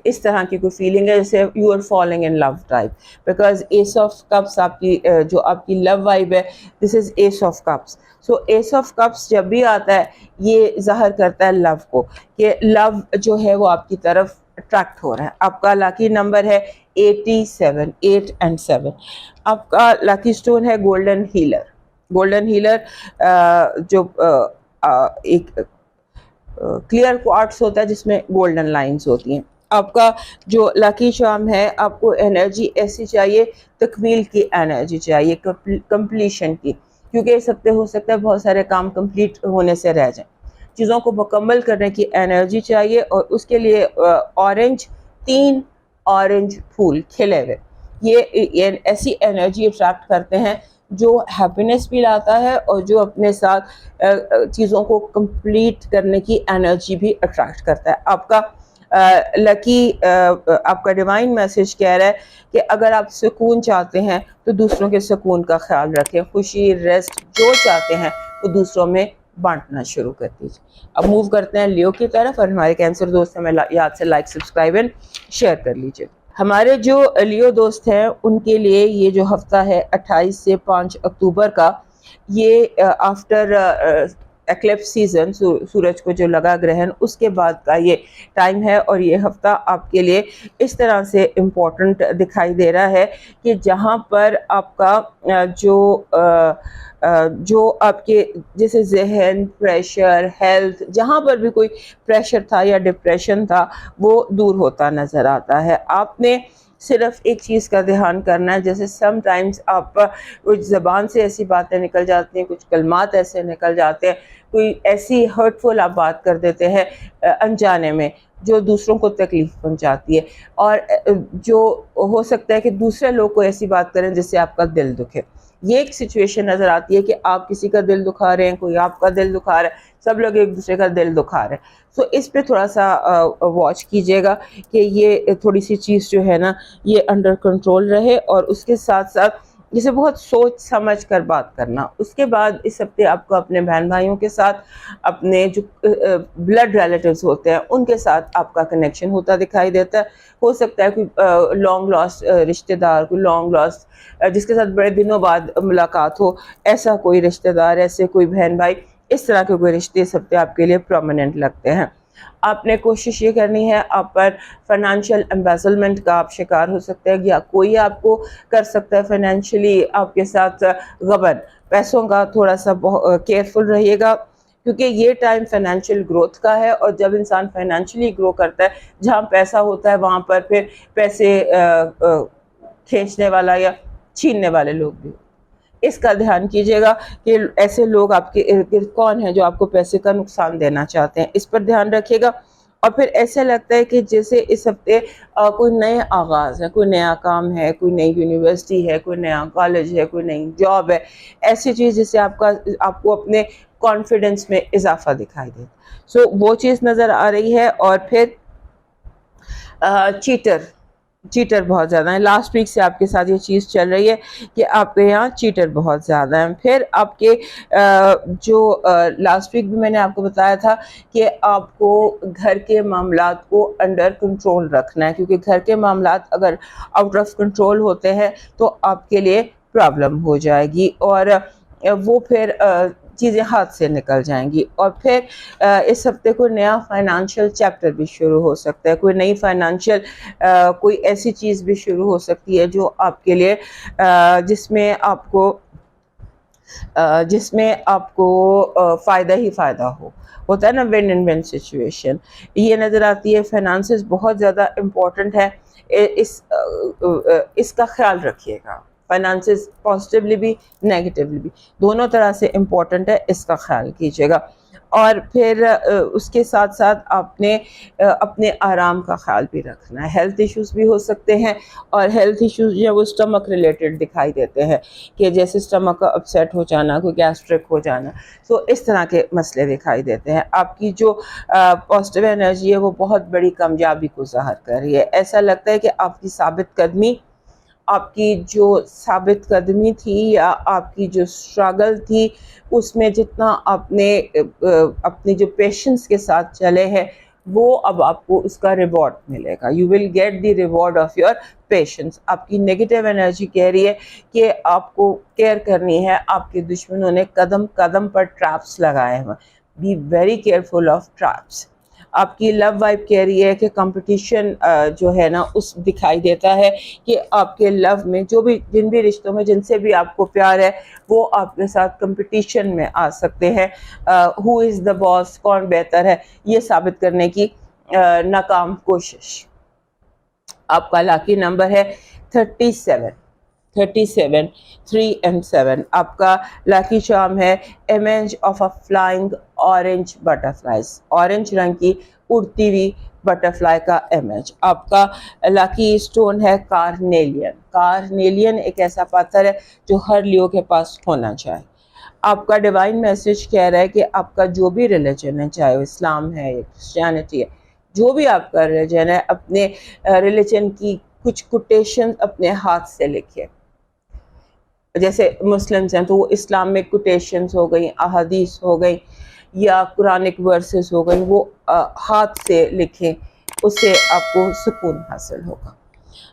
اس طرح کی کوئی فیلنگ ہے جیسے you are falling in love type. Because ace of cups آپ کی جو آپ کی لو وائب ہے، this is ace of cups. So ace of cups جب بھی آتا ہے یہ ظاہر کرتا ہے لو کو، کہ لو جو ہے وہ آپ کی طرف اٹریکٹ ہو رہا ہے. آپ کا لاکی نمبر ہے 87، 8 and 7. آپ کا لاکی سٹون ہے گولڈن ہیلر. گولڈن ہیلر جو ایک کلیئر کوارٹز ہوتا ہے جس میں گولڈن لائنز ہوتی ہیں. آپ کا جو لاکی چارم ہے، آپ کو انرجی ایسی چاہیے، تکمیل کی انرجی چاہیے، کمپلیشن کی، کیونکہ اس ہفتے ہو سکتا ہے بہت سارے کام کمپلیٹ ہونے سے رہ جائیں. چیزوں کو مکمل کرنے کی انرجی چاہیے، اور اس کے لیے اورنج، 3 اورنج پھول کھلے ہوئے، یہ ایسی انرجی اٹریکٹ کرتے ہیں جو ہیپینس بھی لاتا ہے، اور جو اپنے ساتھ چیزوں کو کمپلیٹ کرنے کی انرجی بھی اٹریکٹ کرتا ہے. آپ کا لکی، آپ کا ڈیوائن میسج کہہ رہا ہے کہ اگر آپ سکون چاہتے ہیں تو دوسروں کے سکون کا خیال رکھیں، خوشی، ریسٹ جو چاہتے ہیں وہ دوسروں میں بانٹنا شروع کر دیجیے. اب موو کرتے ہیں لیو کی طرف، اور ہمارے کینسر دوست ہمیں یاد سے لائک، سبسکرائب اینڈ شیئر کر لیجیے. ہمارے جو لیو دوست ہیں ان کے لیے یہ جو ہفتہ ہے 28 سے 5 اکتوبر کا، یہ آفٹر ایکلپس سیزن، سورج کو جو لگا گرہن، اس کے بعد کا یہ ٹائم ہے. اور یہ ہفتہ آپ کے لیے اس طرح سے امپورٹنٹ دکھائی دے رہا ہے کہ جہاں پر آپ کا جو آپ کے جیسے ذہن، پریشر، ہیلتھ، جہاں پر بھی کوئی پریشر تھا یا ڈپریشن تھا وہ دور ہوتا نظر آتا ہے. آپ نے صرف ایک چیز کا دھیان کرنا ہے، جیسے سم ٹائمز آپ کچھ زبان سے ایسی باتیں نکل جاتی ہیں، کچھ کلمات ایسے نکل جاتے ہیں، کوئی ایسی ہرٹفل آپ بات کر دیتے ہیں انجانے میں جو دوسروں کو تکلیف پہنچاتی ہے، اور جو ہو سکتا ہے کہ دوسرے لوگ کو ایسی بات کریں جس سے آپ کا دل دکھے. یہ ایک سچویشن نظر آتی ہے کہ آپ کسی کا دل دکھا رہے ہیں، کوئی آپ کا دل دکھا رہا ہے، سب لوگ ایک دوسرے کا دل دکھا رہے ہیں. سو اس پہ تھوڑا سا واچ کیجیے گا کہ یہ تھوڑی سی چیز جو ہے نا یہ انڈر کنٹرول رہے، اور اس کے ساتھ ساتھ جسے بہت سوچ سمجھ کر بات کرنا. اس کے بعد اس ہفتے آپ کو اپنے بہن بھائیوں کے ساتھ، اپنے جو بلڈ ریلیٹیوز ہوتے ہیں ان کے ساتھ آپ کا کنیکشن ہوتا دکھائی دیتا ہے. ہو سکتا ہے کوئی لانگ لاسٹ رشتہ دار، کوئی لانگ لاسٹ جس کے ساتھ بڑے دنوں بعد ملاقات ہو، ایسا کوئی رشتہ دار، ایسے کوئی بہن بھائی، اس طرح کے کوئی رشتے اس ہفتے آپ کے لیے پرومیننٹ لگتے ہیں. آپ نے کوشش یہ کرنی ہے، آپ پر فائنینشیل امبیزلمنٹ کا آپ شکار ہو سکتے ہیں، یا کوئی آپ کو کر سکتا ہے فائنینشلی آپ کے ساتھ غبن. پیسوں کا تھوڑا سا کیئرفل رہیے گا، کیونکہ یہ ٹائم فائنینشیل گروتھ کا ہے، اور جب انسان فائنینشلی گرو کرتا ہے، جہاں پیسہ ہوتا ہے وہاں پر پھر پیسے کھینچنے والا یا چھیننے والے لوگ بھی. اس کا دھیان کیجیے گا کہ ایسے لوگ آپ کے ارد گرد کون ہیں جو آپ کو پیسے کا نقصان دینا چاہتے ہیں، اس پر دھیان رکھیے گا. اور پھر ایسے لگتا ہے کہ جیسے اس ہفتے کوئی نئے آغاز ہے، کوئی نیا کام ہے، کوئی نئی یونیورسٹی ہے، کوئی نیا کالج ہے، کوئی نئی جاب ہے، ایسی چیز جس سے آپ کو اپنے کانفیڈنس میں اضافہ دکھائی دے. سو وہ چیز نظر آ رہی ہے. اور پھر چیٹر بہت زیادہ ہیں. لاسٹ ویک سے آپ کے ساتھ یہ چیز چل رہی ہے کہ آپ کے یہاں چیٹر بہت زیادہ ہیں. پھر آپ کے جو لاسٹ ویک بھی میں نے آپ کو بتایا تھا کہ آپ کو گھر کے معاملات کو انڈر کنٹرول رکھنا ہے، کیونکہ گھر کے معاملات اگر آؤٹ آف کنٹرول ہوتے ہیں تو آپ کے لیے پرابلم ہو جائے گی، اور وہ پھر چیزیں ہاتھ سے نکل جائیں گی. اور پھر اس ہفتے کوئی نیا فائنانشیل چیپٹر بھی شروع ہو سکتا ہے، کوئی نئی فائنانشیل کوئی ایسی چیز بھی شروع ہو سکتی ہے جو آپ کے لیے جس میں آپ کو فائدہ ہی فائدہ ہوتا ہے نا، ون اینڈ ون سچویشن یہ نظر آتی ہے. فائنانسز بہت زیادہ امپورٹنٹ ہے، اس کا خیال رکھیے گا. فائنانسز پازیٹیولی بھی نیگیٹیولی بھی دونوں طرح سے امپورٹنٹ ہے، اس کا خیال کیجیے گا. اور پھر اس کے ساتھ ساتھ آپ نے اپنے آرام کا خیال بھی رکھنا ہے. ہیلتھ ایشوز بھی ہو سکتے ہیں، اور ہیلتھ ایشوز جو ہے وہ اسٹمک ریلیٹڈ دکھائی دیتے ہیں، کہ جیسے اسٹمک کا اپسیٹ ہو جانا، کوئی گیسٹرک ہو جانا، تو اس طرح کے مسئلے دکھائی دیتے ہیں. آپ کی جو پازیٹیو انرجی ہے وہ بہت بڑی کامیابی کو ظاہر کر رہی ہے. ایسا لگتا ہے کہ آپ کی ثابت قدمی تھی، یا آپ کی جو اسٹرگل تھی، اس میں جتنا آپ نے اپنی جو پیشنس کے ساتھ چلے ہیں، وہ اب آپ کو اس کا ریوارڈ ملے گا. You will get the reward of your patience. آپ کی نیگیٹو انرجی کہہ رہی ہے کہ آپ کو کیئر کرنی ہے. آپ کے دشمنوں نے قدم قدم پر ٹریپس لگائے ہیں، be very careful of traps. آپ کی لو وائب کہہ رہی ہے کہ کمپٹیشن جو ہے نا اس دکھائی دیتا ہے کہ آپ کے لو میں جن بھی رشتوں میں جن سے بھی آپ کو پیار ہے، وہ آپ کے ساتھ کمپٹیشن میں آ سکتے ہیں. ہو از دا باس، کون بہتر ہے، یہ ثابت کرنے کی ناکام کوشش. آپ کا لاکی نمبر ہے 37 3 and 7. آپ کا لاکی چارم ہے image of a flying orange butterflies. Orange رنگ کی اڑتی ہوئی بٹرفلائی کا امیج. آپ کا لاکی اسٹون ہے کارنیلین ایک ایسا پتھر ہے جو ہر لیو کے پاس ہونا چاہیے. آپ کا ڈیوائن میسج کہہ رہا ہے کہ آپ کا جو بھی ریلیجن ہے، چاہے وہ اسلام ہے یا کرسچینٹی ہے، جو بھی آپ کا ریلیجن ہے، اپنے ریلیجن کی کچھ کوٹیشن اپنے ہاتھ سے لکھے. جیسے مسلمز ہیں تو وہ اسلام میں کوٹیشنز ہو گئیں، احادیث ہو گئیں، یا قرآنک ورسز ہو گئیں، وہ ہاتھ سے لکھیں، اس سے آپ کو سکون حاصل ہوگا.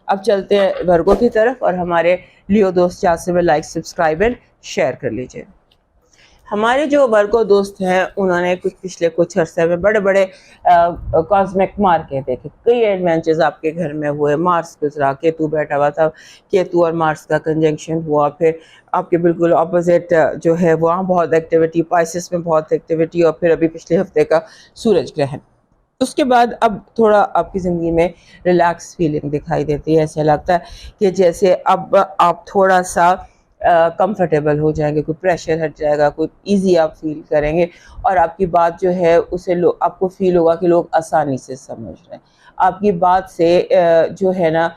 اب چلتے ہیں ورگو کی طرف، اور ہمارے لیو دوست جیسے میں لائک، سبسکرائب اینڈ شیئر کر لیجئے. ہمارے جو ورگو دوست ہیں انہوں نے پچھلے کچھ عرصے میں بڑے بڑے کاسمک مارکے دیکھے، کئی ایڈونچرز آپ کے گھر میں ہوئے. مارس گزرا، کیتو بیٹھا ہوا تھا، کیتو اور مارس کا کنجنکشن ہوا. پھر آپ کے بالکل اپوزٹ جو ہے وہاں بہت ایکٹیویٹی، پائسس میں بہت ایکٹیویٹی، اور پھر ابھی پچھلے ہفتے کا سورج گرہن. اس کے بعد اب تھوڑا آپ کی زندگی میں ریلیکس فیلنگ دکھائی دیتی ہے. ایسا لگتا ہے کہ جیسے اب آپ تھوڑا سا کمفرٹیبل ہو جائیں گے, کوئی پریشر ہٹ جائے گا, کوئی ایزی آپ فیل کریں گے, اور آپ کی بات جو ہے اسے آپ کو فیل ہوگا کہ لوگ آسانی سے سمجھ رہے ہیں. آپ کی بات سے جو ہے نا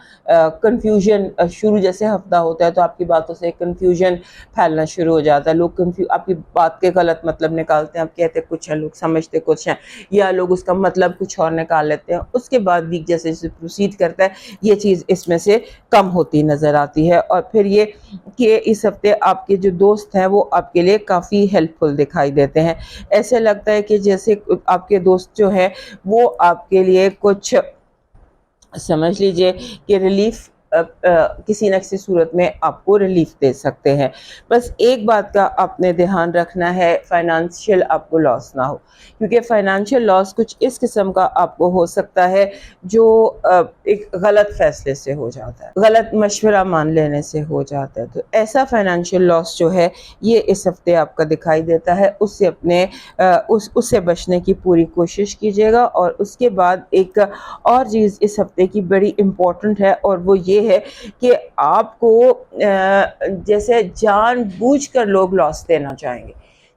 کنفیوژن شروع, جیسے ہفتہ ہوتا ہے تو آپ کی باتوں سے کنفیوژن پھیلنا شروع ہو جاتا ہے. لوگ آپ کی بات کے غلط مطلب نکالتے ہیں, آپ کہتے کچھ ہیں, لوگ سمجھتے کچھ ہیں, یا لوگ اس کا مطلب کچھ اور نکال لیتے ہیں. اس کے بعد ویک جیسے جیسے پروسیڈ کرتا ہے یہ چیز اس میں سے کم ہوتی نظر آتی ہے. اور پھر یہ کہ اس ہفتے آپ کے جو دوست ہیں وہ آپ کے لیے کافی ہیلپ فل دکھائی دیتے ہیں. ایسے لگتا ہے کہ جیسے آپ کے دوست جو ہے وہ آپ کے لیے کچھ سمجھ لیجئے کہ ریلیف کسی نہ کسی صورت میں آپ کو ریلیف دے سکتے ہیں. بس ایک بات کا آپ نے دھیان رکھنا ہے, فائنانشیل آپ کو لاس نہ ہو, کیونکہ فائنانشیل لاس کچھ اس قسم کا آپ کو ہو سکتا ہے جو ایک غلط فیصلے سے ہو جاتا ہے, غلط مشورہ مان لینے سے ہو جاتا ہے. تو ایسا فائنانشیل لاس جو ہے یہ اس ہفتے آپ کا دکھائی دیتا ہے. اس سے اس سے بچنے کی پوری کوشش کیجیے گا. اور اس کے بعد ایک اور چیز اس ہفتے کی بڑی امپورٹنٹ ہے, اور وہ یہ ہے کہ آپ کو جیسے جان بوجھ کر لوگ لاس دینا چاہیں گے,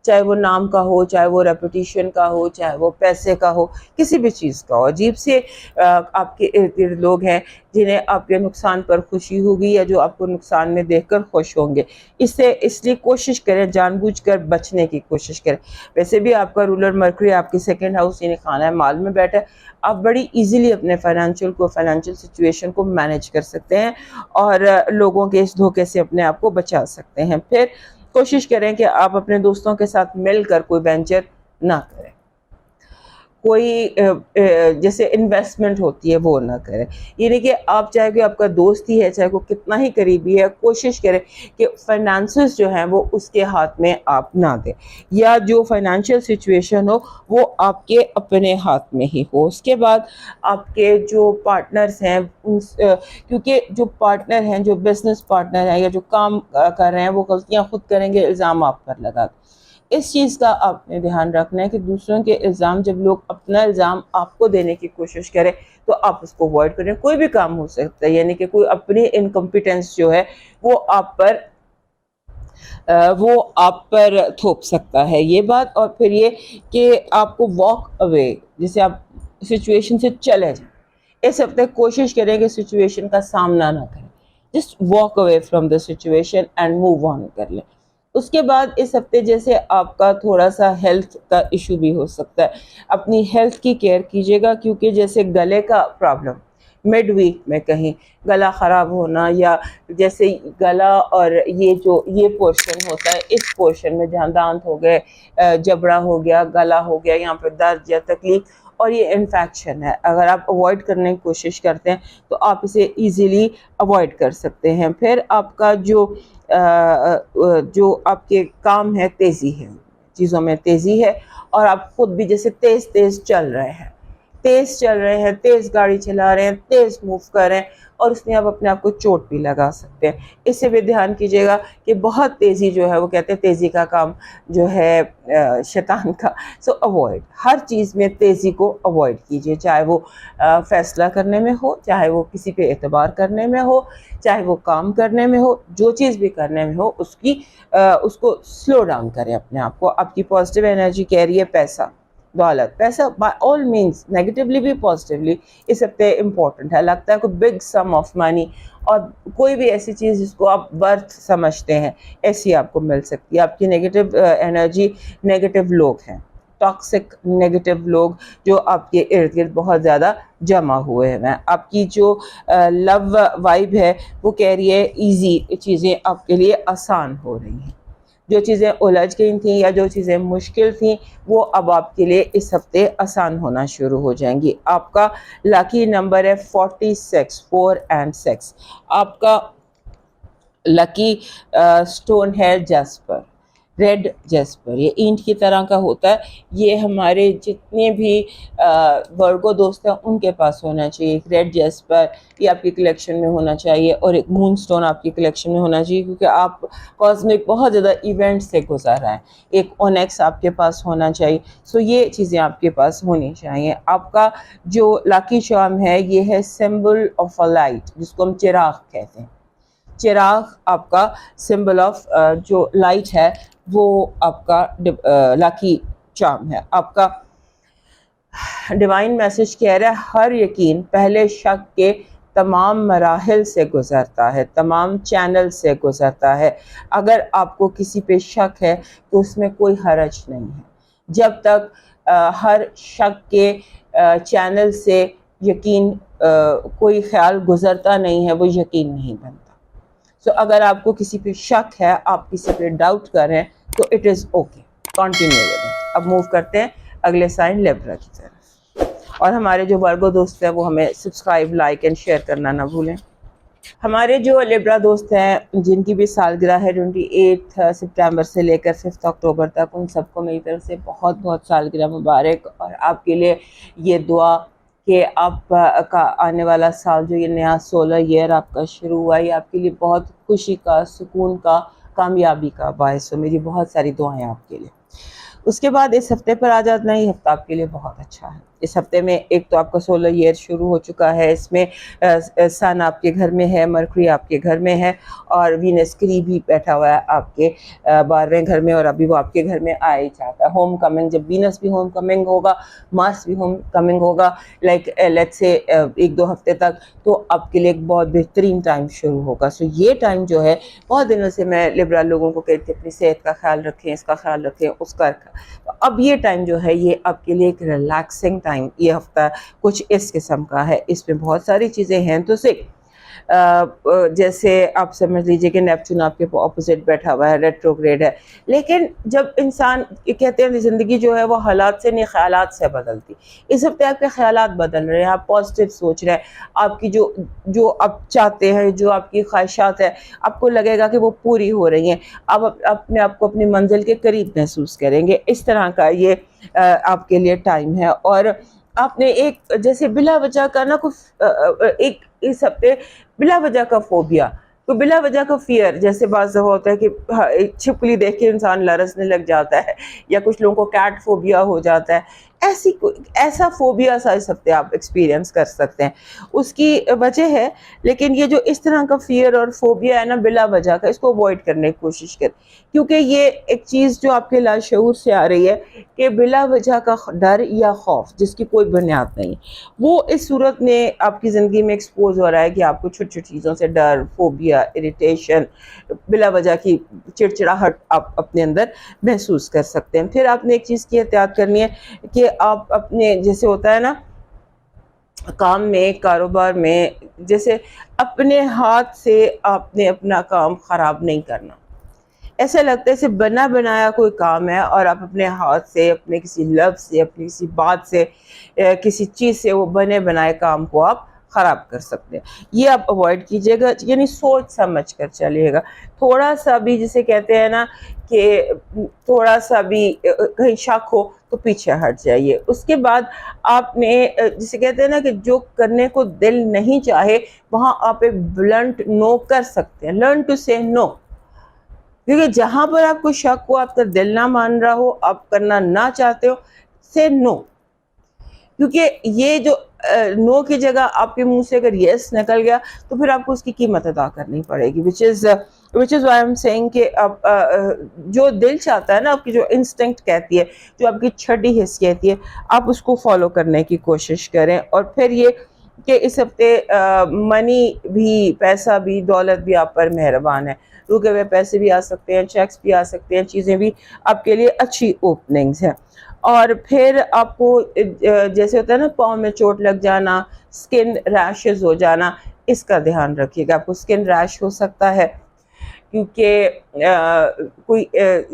چاہے وہ نام کا ہو, چاہے وہ ریپوٹیشن کا ہو, چاہے وہ پیسے کا ہو, کسی بھی چیز کا ہو. عجیب سے آپ کے ارد گرد لوگ ہیں جنہیں آپ کے نقصان پر خوشی ہوگی, یا جو آپ کو نقصان میں دیکھ کر خوش ہوں گے. اس لیے کوشش کریں, جان بوجھ کر بچنے کی کوشش کریں. ویسے بھی آپ کا رولر مرکری آپ کی سیکنڈ ہاؤس یعنی خانہ مال میں بیٹھا ہے, آپ بڑی ایزیلی اپنے فائنینشیل سچویشن کو مینیج کر سکتے ہیں, اور لوگوں کے اس دھوکے سے اپنے آپ کو بچا سکتے ہیں. پھر کوشش کریں کہ آپ اپنے دوستوں کے ساتھ مل کر کوئی وینچر نہ کریں, کوئی جیسے انویسٹمنٹ ہوتی ہے وہ نہ کریں. یعنی کہ آپ چاہے کہ آپ کا دوست ہی ہے, چاہے وہ کتنا ہی قریبی ہے, کوشش کریں کہ فائنانسز جو ہیں وہ اس کے ہاتھ میں آپ نہ دیں, یا جو فائنانشیل سچویشن ہو وہ آپ کے اپنے ہاتھ میں ہی ہو. اس کے بعد آپ کے جو پارٹنرز ہیں, کیونکہ جو پارٹنر ہیں, جو بزنس پارٹنر ہیں یا جو کام کر رہے ہیں, وہ غلطیاں خود کریں گے, الزام آپ پر لگا دیں. اس چیز کا آپ نے دھیان رکھنا ہے کہ دوسروں کے الزام, جب لوگ اپنا الزام آپ کو دینے کی کوشش کریں تو آپ اس کو اوائڈ کریں. کوئی بھی کام ہو سکتا ہے, یعنی کہ کوئی اپنی انکمپیٹنس جو ہے وہ آپ پر تھوپ سکتا ہے, یہ بات. اور پھر یہ کہ آپ کو واک اوے, جسے آپ سچویشن سے چلے جائیں. اس ہفتے کوشش کریں کہ سچویشن کا سامنا نہ کریں, just walk away from the situation and move on کر لیں. اس کے بعد اس ہفتے جیسے آپ کا تھوڑا سا ہیلتھ کا ایشو بھی ہو سکتا ہے, اپنی ہیلتھ کی کیئر کیجیے گا, کیونکہ جیسے گلے کا پرابلم مڈ ویک میں کہیں گلا خراب ہونا, یا جیسے گلا اور یہ پورشن ہوتا ہے, اس پورشن میں جہاں دانت ہو گئے, جبڑا ہو گیا, گلا ہو گیا, یہاں پہ درد یا تکلیف, اور یہ انفیکشن ہے. اگر آپ اوائڈ کرنے کی کوشش کرتے ہیں تو آپ اسے ایزیلی اوائڈ کر سکتے ہیں. پھر آپ کا جو آپ کے کام ہے, تیزی ہے, چیزوں میں تیزی ہے, اور آپ خود بھی جیسے تیز چل رہے ہیں, تیز گاڑی چلا رہے ہیں, تیز موو کر رہے ہیں, اور اس میں آپ اپنے آپ کو چوٹ بھی لگا سکتے ہیں. اس سے بھی دھیان کیجیے گا کہ بہت تیزی جو ہے, وہ کہتے ہیں تیزی کا کام جو ہے شیطان کا. سو اوائڈ, ہر چیز میں تیزی کو اوائڈ کیجیے, چاہے وہ فیصلہ کرنے میں ہو, چاہے وہ کسی پہ اعتبار کرنے میں ہو, چاہے وہ کام کرنے میں ہو, جو چیز بھی کرنے میں ہو اس کو سلو ڈاؤن کریں اپنے آپ کو. آپ کی پازیٹیو انرجی کہہ رہی ہے پیسہ بائی آل مینس, نیگیٹیولی بھی پازیٹیولی اس ہفتے امپورٹنٹ ہے. لگتا ہے کوئی بگ سم آف منی, اور کوئی بھی ایسی چیز جس کو آپ ورتھ سمجھتے ہیں ایسی آپ کو مل سکتی ہے. آپ کی نیگیٹیو انرجی, نیگیٹیو لوگ ہیں, ٹاکسک نیگیٹیو لوگ جو آپ کے ارد گرد بہت زیادہ جمع ہوئے ہیں. آپ کی جو لو وائب ہے وہ کہہ رہی ہے ایزی چیزیں آپ کے لیے آسان ہو رہی ہیں. جو چیزیں الجھ گئی تھیں یا جو چیزیں مشکل تھیں وہ اب آپ کے لیے اس ہفتے آسان ہونا شروع ہو جائیں گی. آپ کا لکی نمبر ہے 46, 4 and 6. آپ کا لکی سٹون ہے جاسپر. ریڈ جیسپر، یہ اینٹ کی طرح کا ہوتا ہے. یہ ہمارے جتنے بھی ورگو دوست ہیں ان کے پاس ہونا چاہیے. ایک ریڈ جیسپر یہ آپ کی کلیکشن میں ہونا چاہیے، اور ایک مون سٹون آپ کی کلیکشن میں ہونا چاہیے، کیونکہ آپ کاسمک بہت زیادہ ایونٹ سے گزر رہے ہیں. ایک اونیکس آپ کے پاس ہونا چاہیے. سو یہ چیزیں آپ کے پاس ہونی چاہیے. آپ کا جو لاکی چارم ہے یہ ہے سمبل آف اے لائٹ، جس کو ہم چراغ کہتے ہیں. چراغ آپ کا سمبل آف جو لائٹ ہے وہ آپ کا لاکی چارم ہے. آپ کا ڈیوائن میسج کہہ رہا ہے ہر یقین پہلے شک کے تمام مراحل سے گزرتا ہے، تمام چینل سے گزرتا ہے. اگر آپ کو کسی پہ شک ہے تو اس میں کوئی حرج نہیں ہے. جب تک ہر شک کے چینل سے یقین کوئی خیال گزرتا نہیں ہے وہ یقین نہیں بنتا. سو اگر آپ کو کسی پہ شک ہے، آپ کسی پہ ڈاؤٹ کر رہے ہیں تو it is okay, continue with it. اب موو کرتے ہیں اگلے سائن لیبرا کی طرف. اور ہمارے جو ورگو دوست ہیں وہ ہمیں سبسکرائب، لائک اینڈ شیئر کرنا نہ بھولیں. ہمارے جو لیبرا دوست ہیں جن کی بھی سالگرہ ہے 28 سپتمبر سے لے کر 5 اکتوبر تک، ان سب کو میری طرف سے بہت بہت سالگرہ مبارک. اور آپ کے لیے یہ دعا کہ آپ کا آنے والا سال جو یہ نیا 16 ایئر آپ کا شروع ہوا، یہ آپ کے لیے بہت خوشی کا، سکون کا، کامیابی کا باعث ہو. میری بہت ساری دعائیں آپ کے لیے. اس کے بعد اس ہفتے پر آ جانا. یہ ہفتہ آپ کے لیے بہت اچھا ہے. اس ہفتے میں ایک تو آپ کا 16 ایئر شروع ہو چکا ہے. اس میں سن آپ کے گھر میں ہے، مرکری آپ کے گھر میں ہے، اور وینس قریب بھی بیٹھا ہوا ہے آپ کے 12ویں گھر میں، اور ابھی وہ آپ کے گھر میں آ ہی چاہتا ہے. ہوم کمنگ، جب وینس بھی ہوم کمنگ ہوگا، مارس بھی ہوم کمنگ ہوگا، لائک لیٹس سے 1-2 ہفتے تک، تو آپ کے لیے ایک بہت بہترین ٹائم شروع ہوگا. سو یہ ٹائم جو ہے، بہت دنوں سے میں لبرل لوگوں کو کہتی ہوں اپنی صحت کا خیال رکھیں، اس کا خیال رکھیں، اس کا. اب یہ ٹائم جو ہے یہ آپ کے لیے ایک ریلیکسنگ ٹائم یہ ہفتہ کچھ اس قسم کا ہے. اس میں بہت ساری چیزیں ہیں. تو جیسے آپ سمجھ لیجئے کہ نیپچون آپ کے اپوزٹ بیٹھا ہوا ہے، ریٹروگریڈ ہے. لیکن جب انسان کہتے ہیں زندگی جو ہے وہ حالات سے نہیں خیالات سے بدلتی. اس ہفتے آپ کے خیالات بدل رہے ہیں، آپ پازیٹیو سوچ رہے ہیں. آپ کی جو آپ چاہتے ہیں، جو آپ کی خواہشات ہیں، آپ کو لگے گا کہ وہ پوری ہو رہی ہیں. آپ اپنے آپ کو اپنی منزل کے قریب محسوس کریں گے. اس طرح کا یہ آپ کے لیے ٹائم ہے. اور آپ نے ایک جیسے بلا وجہ کا نا ایک اس ہفتے بلا وجہ کا فوبیا، تو بلا وجہ کا فیئر، جیسے بعض دفعہ ہوتا ہے کہ چھپکلی دیکھ کے انسان لرزنے لگ جاتا ہے، یا کچھ لوگوں کو کیٹ فوبیا ہو جاتا ہے. ایسا فوبیا سا اس ہفتے آپ ایکسپیرینس کر سکتے ہیں. اس کی وجہ ہے، لیکن یہ جو اس طرح کا فیئر اور فوبیا ہے نا بلا وجہ کا، اس کو اوائڈ کرنے کی کوشش کریں. کیونکہ یہ ایک چیز جو آپ کے لاشعور سے آ رہی ہے کہ بلا وجہ کا ڈر یا خوف جس کی کوئی بنیاد نہیں، وہ اس صورت میں آپ کی زندگی میں ایکسپوز ہو رہا ہے کہ آپ کو چھوٹی چھوٹی چیزوں سے ڈر، فوبیا، اریٹیشن، بلا وجہ کی چڑچڑاہٹ آپ اپنے اندر محسوس کر سکتے ہیں. پھر آپ نے ایک چیز کی احتیاط کرنی ہے کہ آپ اپنے جیسے ہوتا ہے نا کام میں، کاروبار میں، جیسے اپنے ہاتھ سے آپ نے اپنا کام خراب نہیں کرنا. ایسا لگتا ہے اسے بنا بنایا کوئی کام ہے اور آپ اپنے ہاتھ سے، اپنے کسی لفظ سے، اپنی کسی بات سے، کسی چیز سے وہ بنے بنائے کام کو آپ خراب کر سکتے ہیں. یہ آپ اوائڈ کیجیے گا. یعنی سوچ سمجھ کر چلیے گا. تھوڑا سا بھی جسے کہتے ہیں نا کہ تھوڑا سا بھی کہیں شک ہو تو پیچھے ہٹ جائیے. اس کے بعد آپ نے جسے کہتے ہیں نا کہ جو کرنے کو دل نہیں چاہے وہاں آپ ایک بلنٹ نو کر سکتے ہیں. لرن ٹو سے نو. کیونکہ جہاں پر آپ کو شک ہو، آپ کا دل نہ مان رہا ہو، آپ کرنا نہ چاہتے ہو، سے نو. کیونکہ یہ جو نو کی جگہ آپ کے منہ سے اگر یس نکل گیا تو پھر آپ کو اس کی قیمت ادا کرنی پڑے گی. which is why I'm saying کہ آپ جو دل چاہتا ہے نا، آپ کی جو انسٹنکٹ کہتی ہے، جو آپ کی چھٹی حص کہتی ہے، آپ اس کو فالو کرنے کی کوشش کریں. اور پھر یہ کہ اس ہفتے منی بھی، پیسہ بھی، دولت بھی آپ پر مہربان ہے. رکے ہوئے پیسے بھی آ سکتے ہیں، چیکس بھی آ سکتے ہیں، چیزیں بھی آپ کے لیے اچھی اوپننگز ہیں. اور پھر آپ کو جیسے ہوتا ہے نا پاؤں میں چوٹ لگ جانا، سکن ریشز ہو جانا، اس کا دھیان رکھیے گا. آپ کو سکن ریش ہو سکتا ہے کیونکہ کوئی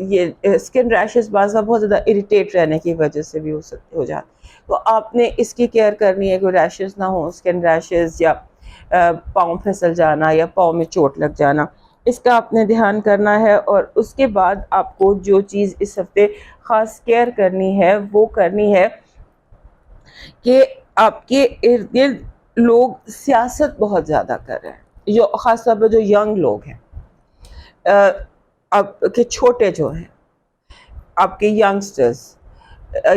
یہ سکن ریشز بعض بہت زیادہ اریٹیٹ رہنے کی وجہ سے بھی ہو جاتا. تو آپ نے اس کی کیئر کرنی ہے کہ ریشز نہ ہو، سکن ریشز یا پاؤں پھسل جانا یا پاؤں میں چوٹ لگ جانا. اس کا آپ نے دھیان کرنا ہے. اور اس کے بعد آپ کو جو چیز اس ہفتے خاص کیئر کرنی ہے وہ کرنی ہے کہ آپ کے ارد گرد لوگ سیاست بہت زیادہ کر رہے ہیں، جو خاص طور پہ جو ینگ لوگ ہیں، آپ کے چھوٹے جو ہیں، آپ کے ینگسٹرز،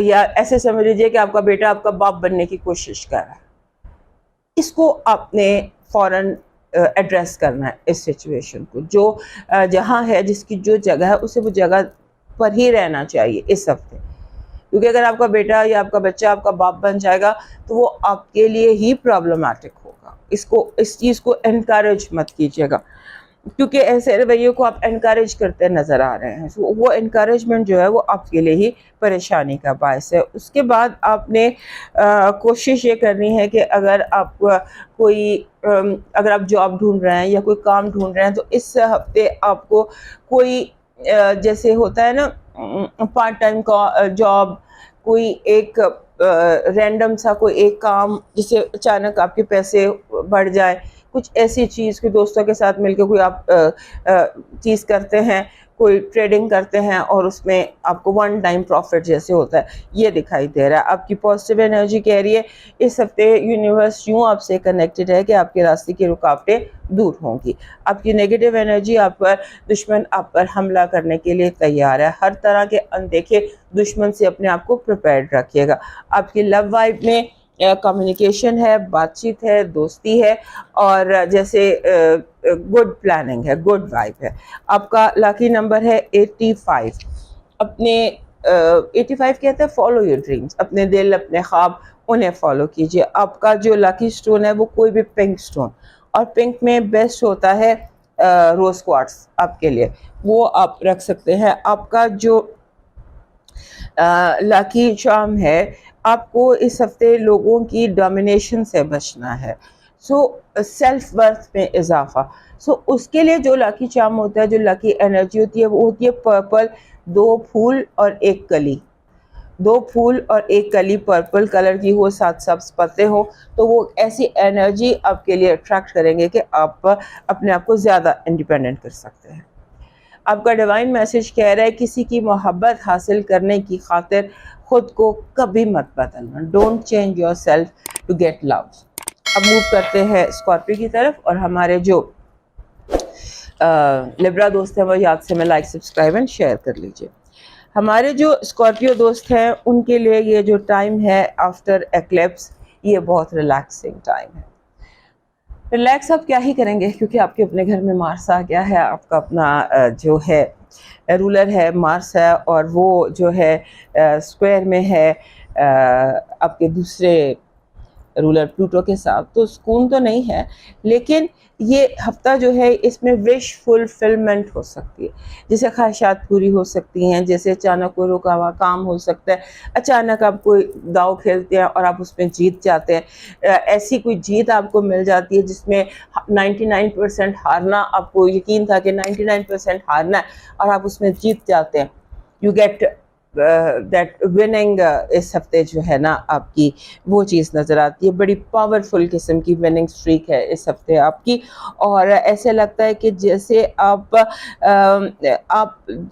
یا ایسے سمجھ لیجیے کہ آپ کا بیٹا آپ کا باپ بننے کی کوشش کر رہا ہے. اس کو آپ نے فوراً ایڈریس کرنا ہے. اس سچویشن کو جو جہاں ہے، جس کی جو جگہ ہے، اسے وہ جگہ پر ہی رہنا چاہیے اس ہفتے. کیونکہ اگر آپ کا بیٹا یا آپ کا بچہ آپ کا باپ بن جائے گا تو وہ آپ کے لیے ہی پرابلمٹک ہوگا. اس چیز کو انکریج مت کیجیے گا، کیونکہ ایسے رویوں کو آپ انکریج کرتے نظر آ رہے ہیں. وہ انکریجمنٹ جو ہے وہ آپ کے لیے ہی پریشانی کا باعث ہے. اس کے بعد آپ نے کوشش یہ کرنی ہے کہ اگر آپ جاب ڈھونڈ رہے ہیں یا کوئی کام ڈھونڈ رہے ہیں تو اس ہفتے آپ کو کوئی جیسے ہوتا ہے نا پارٹ ٹائم جاب، کوئی ایک رینڈم سا کوئی ایک کام جس سے اچانک آپ کے پیسے بڑھ جائے، کچھ ایسی چیز کوئی دوستوں کے ساتھ مل کے کوئی آپ چیز کرتے ہیں، کوئی ٹریڈنگ کرتے ہیں اور اس میں آپ کو ون ٹائم پروفٹ جیسے ہوتا ہے، یہ دکھائی دے رہا ہے. آپ کی پازیٹیو انرجی کہہ رہی ہے اس ہفتے یونیورس یوں آپ سے کنیکٹڈ ہے کہ آپ کے راستے کی رکاوٹیں دور ہوں گی. آپ کی نیگیٹو انرجی آپ پر دشمن آپ پر حملہ کرنے کے لیے تیار ہے. ہر طرح کے اندیکھے دشمن سے اپنے آپ کو پریپیئرڈ رکھیے گا. آپ کی لو وائب میں کمیونیکیشن ہے، بات چیت ہے، دوستی ہے، اور جیسے گڈ پلاننگ ہے، گڈ وائب ہے. آپ کا لاکی نمبر ہے 85. اپنے 85 کہتے ہیں فالو یور ڈریمز، اپنے دل، اپنے خواب، انہیں فالو کیجیے. آپ کا جو لاکی سٹون ہے وہ کوئی بھی پنک سٹون، اور پنک میں بیسٹ ہوتا ہے روز کوارٹز آپ کے لیے، وہ آپ رکھ سکتے ہیں. آپ کا جو لاکی چارم ہے، آپ کو اس ہفتے لوگوں کی ڈومینیشن سے بچنا ہے. سیلف ورتھ میں اضافہ. اس کے لیے جو لاکی چارم ہوتا ہے، جو لاکی انرجی ہوتی ہے، وہ ہوتی ہے پرپل. 2 پھول اور 1 کلی. 2 پھول اور 1 کلی پرپل کلر کی ہو، 7 سبز پتے ہو، تو وہ ایسی انرجی آپ کے لیے اٹریکٹ کریں گے کہ آپ اپنے آپ کو زیادہ انڈیپینڈنٹ کر سکتے ہیں. آپ کا ڈیوائن میسج کہہ رہا ہے کسی کی محبت حاصل کرنے کی خاطر خود کو کبھی مت بدلنا. Don't change yourself to get love. اب موو کرتے ہیں اسکارپیو کی طرف، اور ہمارے جو لبرا دوست ہیں وہ یاد سے میں لائک، سبسکرائب اینڈ شیئر کر لیجئے. ہمارے جو اسکارپیو دوست ہیں ان کے لیے یہ جو ٹائم ہے آفٹر ایکلپس، یہ بہت ریلیکسنگ ٹائم ہے. ریلیکس آپ کیا ہی کریں گے، کیونکہ آپ کے اپنے گھر میں مارس آ گیا ہے. آپ کا اپنا جو ہے رولر ہے مارس ہے، اور وہ جو ہے اسکوائر میں ہے آپ کے دوسرے رولر پلوٹو کے ساتھ. تو سکون تو نہیں ہے، لیکن یہ ہفتہ جو ہے اس میں وش فلفلمنٹ ہو سکتی ہے، جیسے خواہشات پوری ہو سکتی ہیں، جیسے اچانک کوئی رکا ہوا کام ہو سکتا ہے، اچانک آپ کوئی داؤ کھیلتے ہیں اور آپ اس میں جیت جاتے ہیں. ایسی کوئی جیت آپ کو مل جاتی ہے جس میں 99% ہارنا، آپ کو یقین تھا کہ 99% ہارنا ہے اور آپ اس میں جیت جاتے ہیں. You get that winning. اس ہفتے جو ہے نا آپ کی وہ چیز نظر آتی ہے، بڑی پاورفل قسم کی وننگ اسٹریک ہے اس ہفتے آپ کی. اور ایسے لگتا ہے کہ جیسے آپ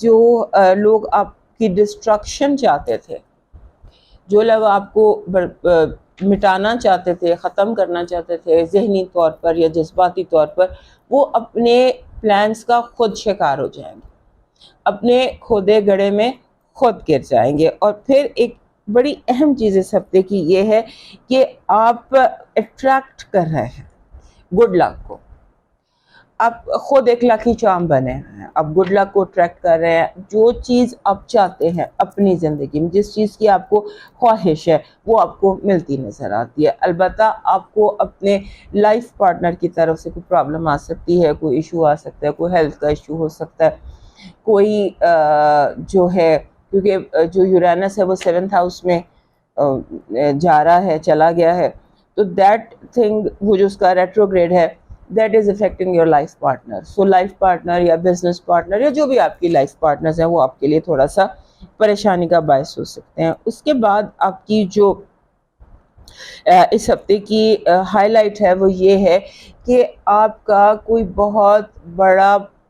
جو لوگ آپ کی ڈسٹرکشن چاہتے تھے، جو لوگ آپ کو مٹانا چاہتے تھے، ختم کرنا چاہتے تھے ذہنی طور پر یا جذباتی طور پر، وہ اپنے پلانز کا خود شکار ہو جائیں گے، اپنے کھودے گڑھے میں خود گر جائیں گے. اور پھر ایک بڑی اہم چیز اس ہفتے کی یہ ہے کہ آپ اٹریکٹ کر رہے ہیں گڈ لک کو. آپ خود ایک لکی چارم بنے ہیں، آپ گڈ لک کو اٹریکٹ کر رہے ہیں. جو چیز آپ چاہتے ہیں اپنی زندگی میں، جس چیز کی آپ کو خواہش ہے، وہ آپ کو ملتی نظر آتی ہے. البتہ آپ کو اپنے لائف پارٹنر کی طرف سے کوئی پرابلم آ سکتی ہے، کوئی ایشو آ سکتا ہے، کوئی ہیلتھ کا ایشو ہو سکتا ہے، کوئی جو ہے، کیونکہ جو یورینس ہے وہ 7th ہاؤس میں جا رہا ہے، چلا گیا ہے، تو دیٹ تھنگ، وہ جو اس کا ریٹروگریڈ ہے، that is affecting your life partner. So life partner یا بزنس پارٹنر یا جو بھی آپ کی لائف پارٹنرز ہیں، وہ آپ کے لیے تھوڑا سا پریشانی کا باعث ہو سکتے ہیں. اس کے بعد آپ کی جو اس ہفتے کی ہائی لائٹ ہے وہ یہ ہے کہ آپ کا کوئی بہت بڑا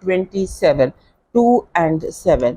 27, 2 and 7।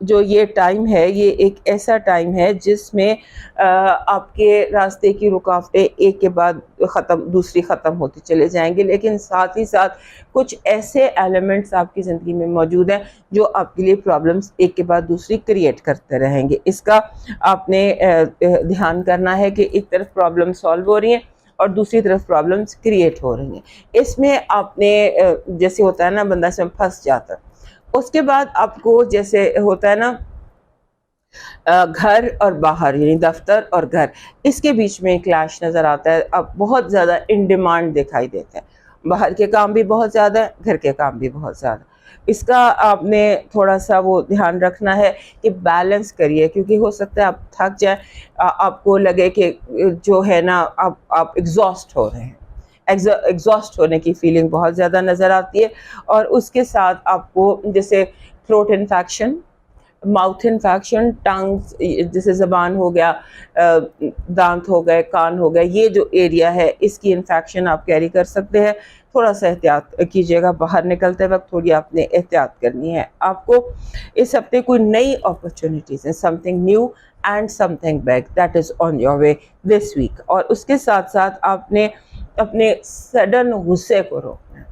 جو یہ ٹائم ہے یہ ایک ایسا ٹائم ہے جس میں آپ کے راستے کی رکاوٹیں ایک کے بعد دوسری ختم ہوتی چلے جائیں گے، لیکن ساتھ ہی ساتھ کچھ ایسے ایلیمنٹس آپ کی زندگی میں موجود ہیں جو آپ کے لیے پرابلمس ایک کے بعد دوسری کریٹ کرتے رہیں گے۔ اس کا آپ نے دھیان کرنا ہے کہ ایک طرف پرابلم سالو ہو رہی ہیں اور دوسری طرف پرابلمس کریٹ ہو رہی ہیں۔ اس میں آپ نے جیسے ہوتا ہے نا بندہ اس میں پھنس جاتا ہے، اس کے بعد آپ کو جیسے ہوتا ہے نا گھر اور باہر یعنی دفتر اور گھر، اس کے بیچ میں کلیش نظر آتا ہے، اب بہت زیادہ ان ڈیمانڈ دکھائی دیتا ہے، باہر کے کام بھی بہت زیادہ ہے، گھر کے کام بھی بہت زیادہ۔ اس کا آپ نے تھوڑا سا وہ دھیان رکھنا ہے کہ بیلنس کریے، کیونکہ ہو سکتا ہے آپ تھک جائیں، آپ کو لگے کہ جو ہے نا آپ ایگزاسٹ ہو رہے ہیں، ایگزاسٹ ہونے کی فیلنگ بہت زیادہ نظر آتی ہے، اور اس کے ساتھ آپ کو جیسے تھروٹ انفیکشن، ماؤتھ انفیکشن، ٹنگ جیسے زبان ہو گیا، دانت ہو گئے، کان ہو گئے، یہ جو ایریا ہے اس کی انفیکشن آپ کیری کر سکتے ہیں۔ تھوڑا سا احتیاط کیجیے گا، باہر نکلتے وقت تھوڑی آپ نے احتیاط کرنی ہے۔ آپ کو اس ہفتے کوئی نئی اپرچونیٹیز ہیں، something new and something back that is on your way this week, اور اس کے ساتھ ساتھ آپ نے اپنے سڈن غصے کو روکنا ہے۔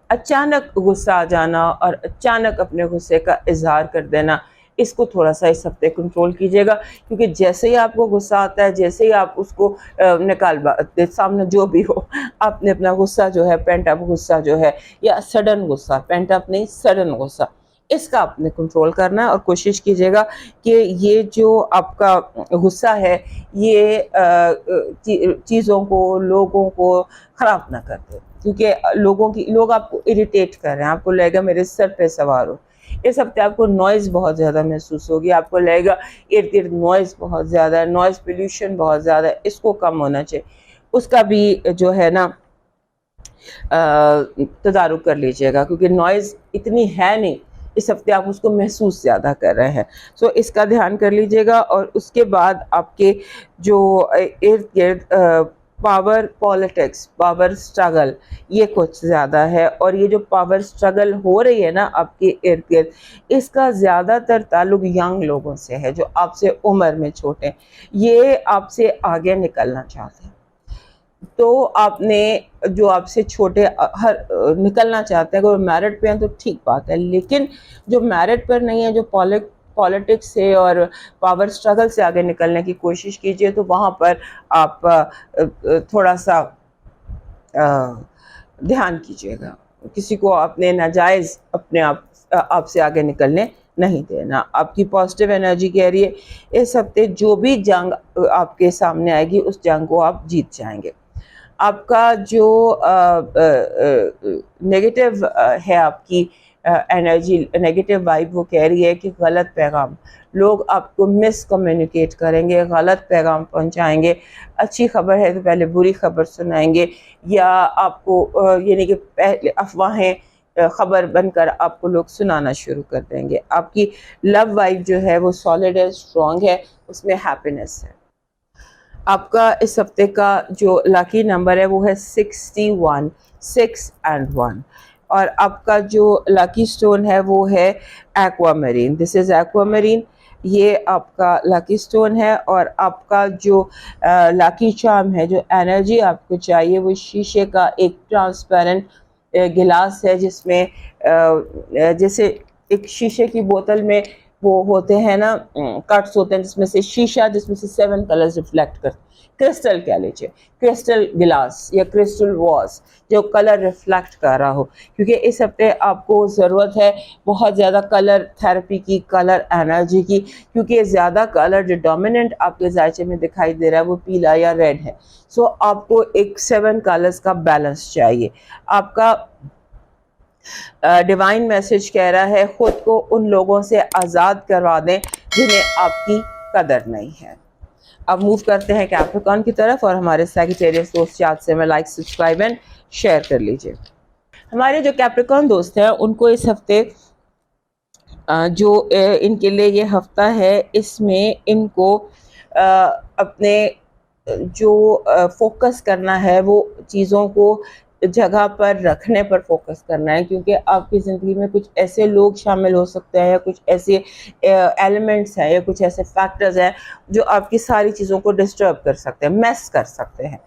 اچانک غصہ آ جانا اور اچانک اپنے غصے کا اظہار کر دینا، اس کو تھوڑا سا اس ہفتے کنٹرول کیجیے گا، کیونکہ جیسے ہی آپ کو غصہ آتا ہے، جیسے ہی آپ اس کو سامنے جو بھی ہو، آپ نے اپنا غصہ جو ہے، پینٹ اپ غصہ جو ہے، یا سڈن غصہ، پینٹ اپ نہیں سڈن غصہ، اس کا آپ نے کنٹرول کرنا ہے، اور کوشش کیجیے گا کہ یہ جو آپ کا غصہ ہے یہ چیزوں کو، لوگوں کو خراب نہ کر دے، کیونکہ لوگ آپ کو اریٹیٹ کر رہے ہیں، آپ کو لگے گا میرے سر پہ سوار ہو۔ اس ہفتے آپ کو نوائز بہت زیادہ محسوس ہوگی، آپ کو لگے گا ارد گرد نوائز بہت زیادہ ہے، نوائز پولیوشن بہت زیادہ ہے، اس کو کم ہونا چاہیے، اس کا بھی جو ہے نا تدارک کر لیجئے گا، کیونکہ نوائز اتنی ہے نہیں، اس ہفتے آپ اس کو محسوس زیادہ کر رہے ہیں، سو اس کا دھیان کر لیجئے گا۔ اور اس کے بعد آپ کے جو ارد گرد پاور پالیٹکس، پاور سٹرگل، یہ کچھ زیادہ ہے، اور یہ جو پاور سٹرگل ہو رہی ہے نا آپ کے ارد گرد، اس کا زیادہ تر تعلق ینگ لوگوں سے ہے جو آپ سے عمر میں چھوٹے ہیں، یہ آپ سے آگے نکلنا چاہتے ہیں، تو آپ نے جو آپ سے چھوٹے نکلنا چاہتے ہیں، اگر میرٹ پہ ہیں تو ٹھیک بات ہے، لیکن جو میرٹ پر نہیں ہے، جو پالیٹکس سے اور پاور سٹرگل سے آگے نکلنے کی کوشش کیجئے، تو وہاں پر آپ تھوڑا سا دھیان کیجئے گا، کسی کو اپنے ناجائز اپنے آپ سے آگے نکلنے نہیں دینا۔ آپ کی پازیٹیو انرجی کہہ رہی ہے اس ہفتے جو بھی جنگ آپ کے سامنے آئے گی اس جنگ کو آپ جیت جائیں گے۔ آپ کا جو نیگیٹو ہے، آپ کی انرجی نیگیٹو وائب، وہ کہہ رہی ہے کہ غلط پیغام، لوگ آپ کو مس کمیونیکیٹ کریں گے، غلط پیغام پہنچائیں گے، اچھی خبر ہے تو پہلے بری خبر سنائیں گے، یا آپ کو یعنی کہ پہلے افواہیں خبر بن کر آپ کو لوگ سنانا شروع کر دیں گے۔ آپ کی لو وائب جو ہے وہ سالڈ ہے، اسٹرانگ ہے، اس میں ہیپینس ہے۔ آپ کا اس ہفتے کا جو لاکی نمبر ہے وہ ہے 61، 6 and 1، اور آپ کا جو لاکی سٹون ہے وہ ہے ایکوا میرین، دس از ایکوا میرین، یہ آپ کا لاکی سٹون ہے۔ اور آپ کا جو لاکی چارم ہے، جو انرجی آپ کو چاہیے، وہ شیشے کا ایک ٹرانسپیرنٹ گلاس ہے، جس میں جیسے ایک شیشے کی بوتل میں وہ ہوتے ہیں نا کٹس ہوتے ہیں، جس میں سے شیشہ، جس میں سے 7 کلرز ریفلیکٹ کرتے، کرسٹل کہہ لیجیے، کرسٹل گلاس یا کرسٹل واز جو کلر ریفلیکٹ کر رہا ہو، کیونکہ اس ہفتے آپ کو ضرورت ہے بہت زیادہ کلر تھراپی کی، کلر انرجی کی، کیونکہ زیادہ کلر جو ڈومیننٹ آپ کے ذائچے میں دکھائی دے رہا ہے وہ پیلا یا ریڈ ہے، سو آپ کو ایک 7 کلرز کا بیلنس چاہیے۔ آپ کا ڈیوائن میسج کہہ رہا ہے خود کو ان لوگوں سے آزاد کروا دیں جنہیں آپ کی قدر نہیں ہے۔ اب موو کرتے ہیں کیپریکن کی طرف، اور ہمارے سیگیٹیریس دوست چارٹ سے میں لائک، سبسکرائب اینڈ شیئر کر لیجئے۔ ہمارے جو کیپریکن دوست ہیں ان کو اس ہفتے جو ان کے لیے یہ ہفتہ ہے، اس میں ان کو اپنے جو فوکس کرنا ہے وہ چیزوں کو جگہ پر رکھنے پر فوکس کرنا ہے، کیونکہ آپ کی زندگی میں کچھ ایسے لوگ شامل ہو سکتے ہیں یا کچھ ایسے ایلیمنٹس ہیں یا کچھ ایسے فیکٹرز ہیں جو آپ کی ساری چیزوں کو ڈسٹرب کر سکتے ہیں، میس کر سکتے ہیں.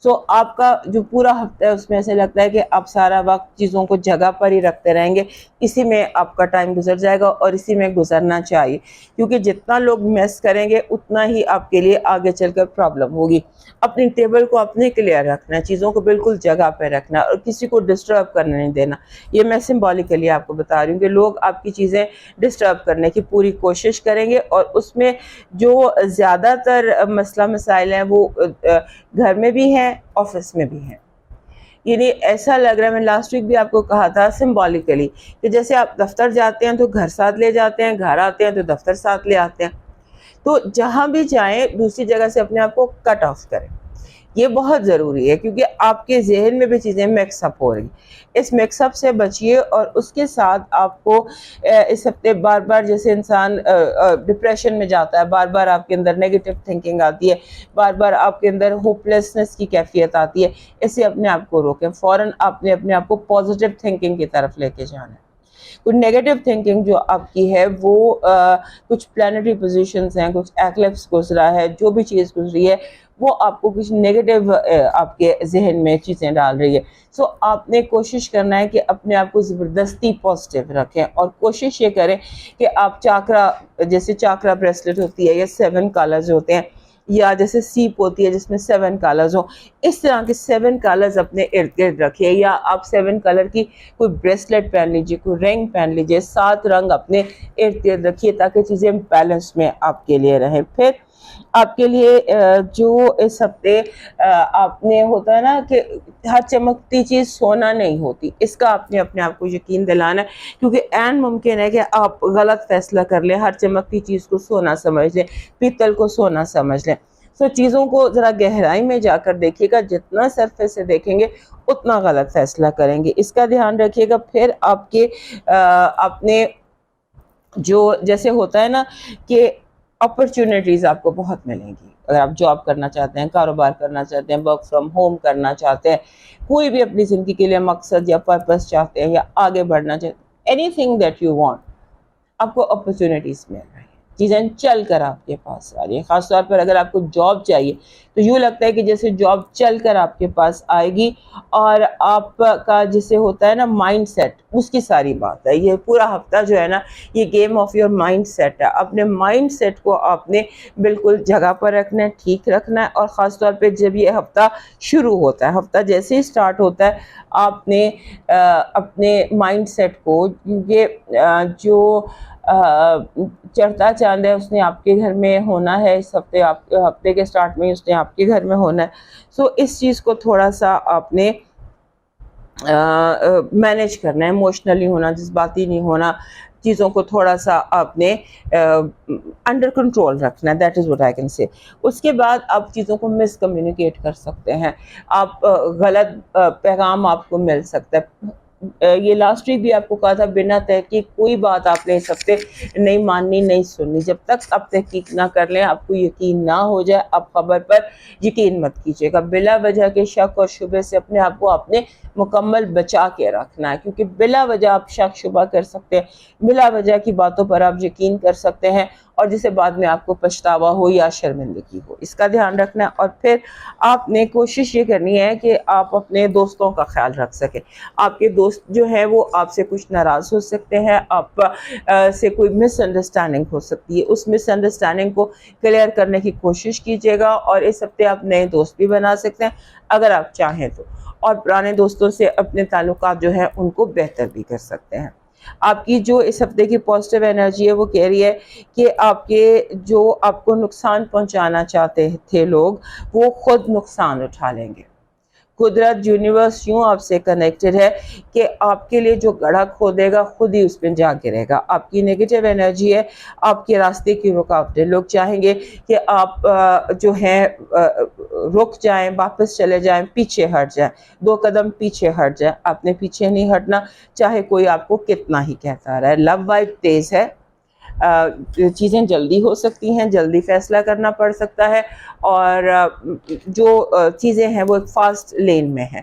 سو آپ کا جو پورا ہفتہ ہے اس میں ایسے لگتا ہے کہ آپ سارا وقت چیزوں کو جگہ پر ہی رکھتے رہیں گے، اسی میں آپ کا ٹائم گزر جائے گا اور اسی میں گزرنا چاہیے، کیونکہ جتنا لوگ میس کریں گے اتنا ہی آپ کے لیے آگے چل کر پرابلم ہوگی. اپنی ٹیبل کو اپنے کلیئر رکھنا ہے، چیزوں کو بالکل جگہ پہ رکھنا اور کسی کو ڈسٹرب کرنے نہیں دینا. یہ میں سمبولیکلی آپ کو بتا رہی ہوں کہ لوگ آپ کی چیزیں ڈسٹرب کرنے کی پوری کوشش کریں گے، اور اس میں جو زیادہ تر مسئلہ مسائل ہیں وہ گھر میں بھی ہیں، آفس میں بھی ہیں. یعنی ایسا لگ رہا ہے، میں لاسٹ ویک بھی آپ کو کہا تھا سمبولیکلی، کہ جیسے آپ دفتر جاتے ہیں تو گھر ساتھ لے جاتے ہیں، گھر آتے ہیں تو دفتر ساتھ لے آتے ہیں. تو جہاں بھی جائیں دوسری جگہ سے اپنے آپ کو کٹ آف کریں. یہ بہت ضروری ہے، کیونکہ آپ کے ذہن میں بھی چیزیں مکس اپ ہو رہی. اس مکس اپ سے بچیے، اور اس کے ساتھ آپ کو اس ہفتے بار بار جیسے انسان ڈپریشن میں جاتا ہے، بار بار آپ کے اندر نیگیٹو تھنکنگ آتی ہے، بار بار آپ کے اندر ہوپ لیسنس کی کیفیت آتی ہے، اس سے اپنے آپ کو روکیں. فوراً آپ نے اپنے آپ کو پازیٹیو تھنکنگ کی طرف لے کے جانا ہے. کچھ نیگیٹو تھنکنگ جو آپ کی ہے وہ کچھ پلانٹری پوزیشنز ہیں، کچھ ایکلپس گزرا ہے، جو بھی چیز گزری ہے وہ آپ کو کچھ نیگیٹو آپ کے ذہن میں چیزیں ڈال رہی ہے. سو آپ نے کوشش کرنا ہے کہ اپنے آپ کو زبردستی پازیٹیو رکھیں، اور کوشش یہ کریں کہ آپ چاکرا، جیسے چاکرا بریسلٹ ہوتی ہے یا 7 کالرز ہوتے ہیں، یا جیسے سیپ ہوتی ہے جس میں 7 کالرز ہوں، اس طرح کے 7 کالرز اپنے ارد گرد رکھیے. یا آپ 7 کلر کی کوئی بریسلٹ پہن لیجیے، کوئی رنگ پہن لیجیے، 7 رنگ اپنے ارد گرد رکھیے تاکہ چیزیں بیلنس میں آپ کے لیے رہیں. پھر آپ کے لیے جو اس ہفتے آپ نے ہوتا ہے نا کہ ہر چمکتی چیز سونا نہیں ہوتی، اس کا آپ نے اپنے آپ کو یقین دلانا ہے، کیونکہ عین ممکن ہے کہ آپ غلط فیصلہ کر لیں، ہر چمکتی چیز کو سونا سمجھ لیں، پیتل کو سونا سمجھ لیں. سو چیزوں کو ذرا گہرائی میں جا کر دیکھیے گا، جتنا سرفیس سے دیکھیں گے اتنا غلط فیصلہ کریں گے، اس کا دھیان رکھیے گا. پھر آپ کے اپنے جو جیسے ہوتا ہے نا کہ اپرچونٹیز آپ کو بہت ملیں گی. اگر آپ جاب کرنا چاہتے ہیں، کاروبار کرنا چاہتے ہیں، ورک فرام ہوم کرنا چاہتے ہیں، کوئی بھی اپنی زندگی کے لیے مقصد یا پرپس چاہتے ہیں یا آگے بڑھنا چاہتے ہیں، any thing that you want, آپ کو اپرچونٹیز مل رہی ہیں، چیزیں چل کر آپ کے پاس آ رہی ہیں. خاص طور پر اگر آپ کو جاب چاہیے تو یوں لگتا ہے کہ جیسے جاب چل کر آپ کے پاس آئے گی، اور آپ کا جسے ہوتا ہے نا مائنڈ سیٹ، اس کی ساری بات ہے. یہ پورا ہفتہ جو ہے نا یہ game of your mindset ہے. اپنے مائنڈ سیٹ کو آپ نے بالکل جگہ پر رکھنا ہے، ٹھیک رکھنا ہے. اور خاص طور پہ جب یہ ہفتہ شروع ہوتا ہے، ہفتہ جیسے ہی سٹارٹ ہوتا ہے، آپ نے اپنے مائنڈ سیٹ کو، کیونکہ جو چڑھتا چاند ہے اس نے آپ کے گھر میں ہونا ہے، اس ہفتے ہفتے کے سٹارٹ میں اس نے آپ کے گھر میں ہونا ہے. سو اس چیز کو تھوڑا سا آپ نے مینیج کرنا ہے، ایموشنلی ہونا، جذباتی نہیں ہونا، چیزوں کو تھوڑا سا آپ نے انڈر کنٹرول رکھنا ہے. That is what I can say. اس کے بعد آپ چیزوں کو مس کمیونیکیٹ کر سکتے ہیں، آپ غلط پیغام آپ کو مل سکتا ہے. یہ لاسٹ ویک بھی آپ کو کہا تھا، بنا تحقیق کوئی بات آپ نے اس ہفتے نہیں ماننی، نہیں سننی. جب تک آپ تحقیق نہ کر لیں، آپ کو یقین نہ ہو جائے، آپ خبر پر یقین مت کیجیے گا. بلا وجہ کے شک اور شبہ سے اپنے آپ کو آپ نے مکمل بچا کے رکھنا ہے، کیونکہ بلا وجہ آپ شک شبہ کر سکتے ہیں، بلا وجہ کی باتوں پر آپ یقین کر سکتے ہیں، اور جسے بعد میں آپ کو پچھتاوا ہو یا شرمندگی ہو. اس کا دھیان رکھنا ہے. اور پھر آپ نے کوشش یہ کرنی ہے کہ آپ اپنے دوستوں کا خیال رکھ سکیں. آپ کے دوست جو ہیں وہ آپ سے کچھ ناراض ہو سکتے ہیں، آپ سے کوئی مس انڈرسٹینڈنگ ہو سکتی ہے. اس مس انڈرسٹینڈنگ کو کلیئر کرنے کی کوشش کیجیے گا، اور اس ہفتے آپ نئے دوست بھی بنا سکتے ہیں اگر آپ چاہیں تو، اور پرانے دوستوں سے اپنے تعلقات جو ہیں ان کو بہتر بھی کر سکتے ہیں. آپ کی جو اس ہفتے کی پازیٹیو انرجی ہے وہ کہہ رہی ہے کہ آپ کے جو آپ کو نقصان پہنچانا چاہتے تھے لوگ، وہ خود نقصان اٹھا لیں گے. قدرت، یونیورس یوں آپ سے کنیکٹڈ ہے کہ آپ کے لیے جو گڑھا کھودے گا خود ہی اس پہ جا گرے گا. آپ کی نیگیٹو انرجی ہے، آپ کے راستے کی رکاوٹیں. لوگ چاہیں گے کہ آپ جو ہیں رک جائیں، واپس چلے جائیں، پیچھے ہٹ جائیں، 2 قدم پیچھے ہٹ جائیں. آپ نے پیچھے نہیں ہٹنا، چاہے کوئی آپ کو کتنا ہی کہتا رہے. لو وائب تیز ہے، چیزیں جلدی ہو سکتی ہیں، جلدی فیصلہ کرنا پڑ سکتا ہے، اور جو چیزیں ہیں وہ ایک فاسٹ لین میں ہیں.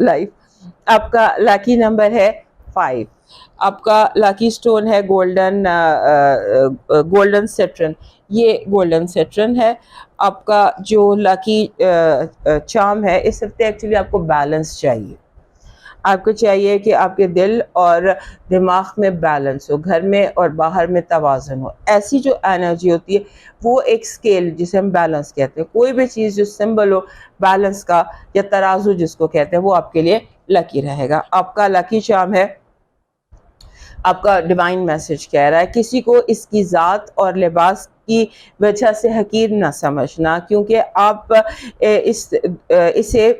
لائف. آپ کا لاکی نمبر ہے 5. آپ کا لاکی سٹون ہے گولڈن سیٹرن. یہ گولڈن سیٹرن ہے. آپ کا جو لاکی چارم ہے اس ہفتے ایکچولی آپ کو بیلنس چاہیے. آپ کو چاہیے کہ آپ کے دل اور دماغ میں بیلنس ہو, گھر میں اور باہر میں توازن ہو. ایسی جو انرجی ہوتی ہے وہ ایک اسکیل جسے ہم بیلنس کہتے ہیں, کوئی بھی چیز جو سمبل ہو بیلنس کا یا ترازو جس کو کہتے ہیں, وہ آپ کے لیے لکی رہے گا. آپ کا لکی چارم ہے, آپ کا ڈیوائن میسج کہہ رہا ہے کسی کو اس کی ذات اور لباس کی وجہ سے حقیر نہ سمجھنا, کیونکہ آپ اسے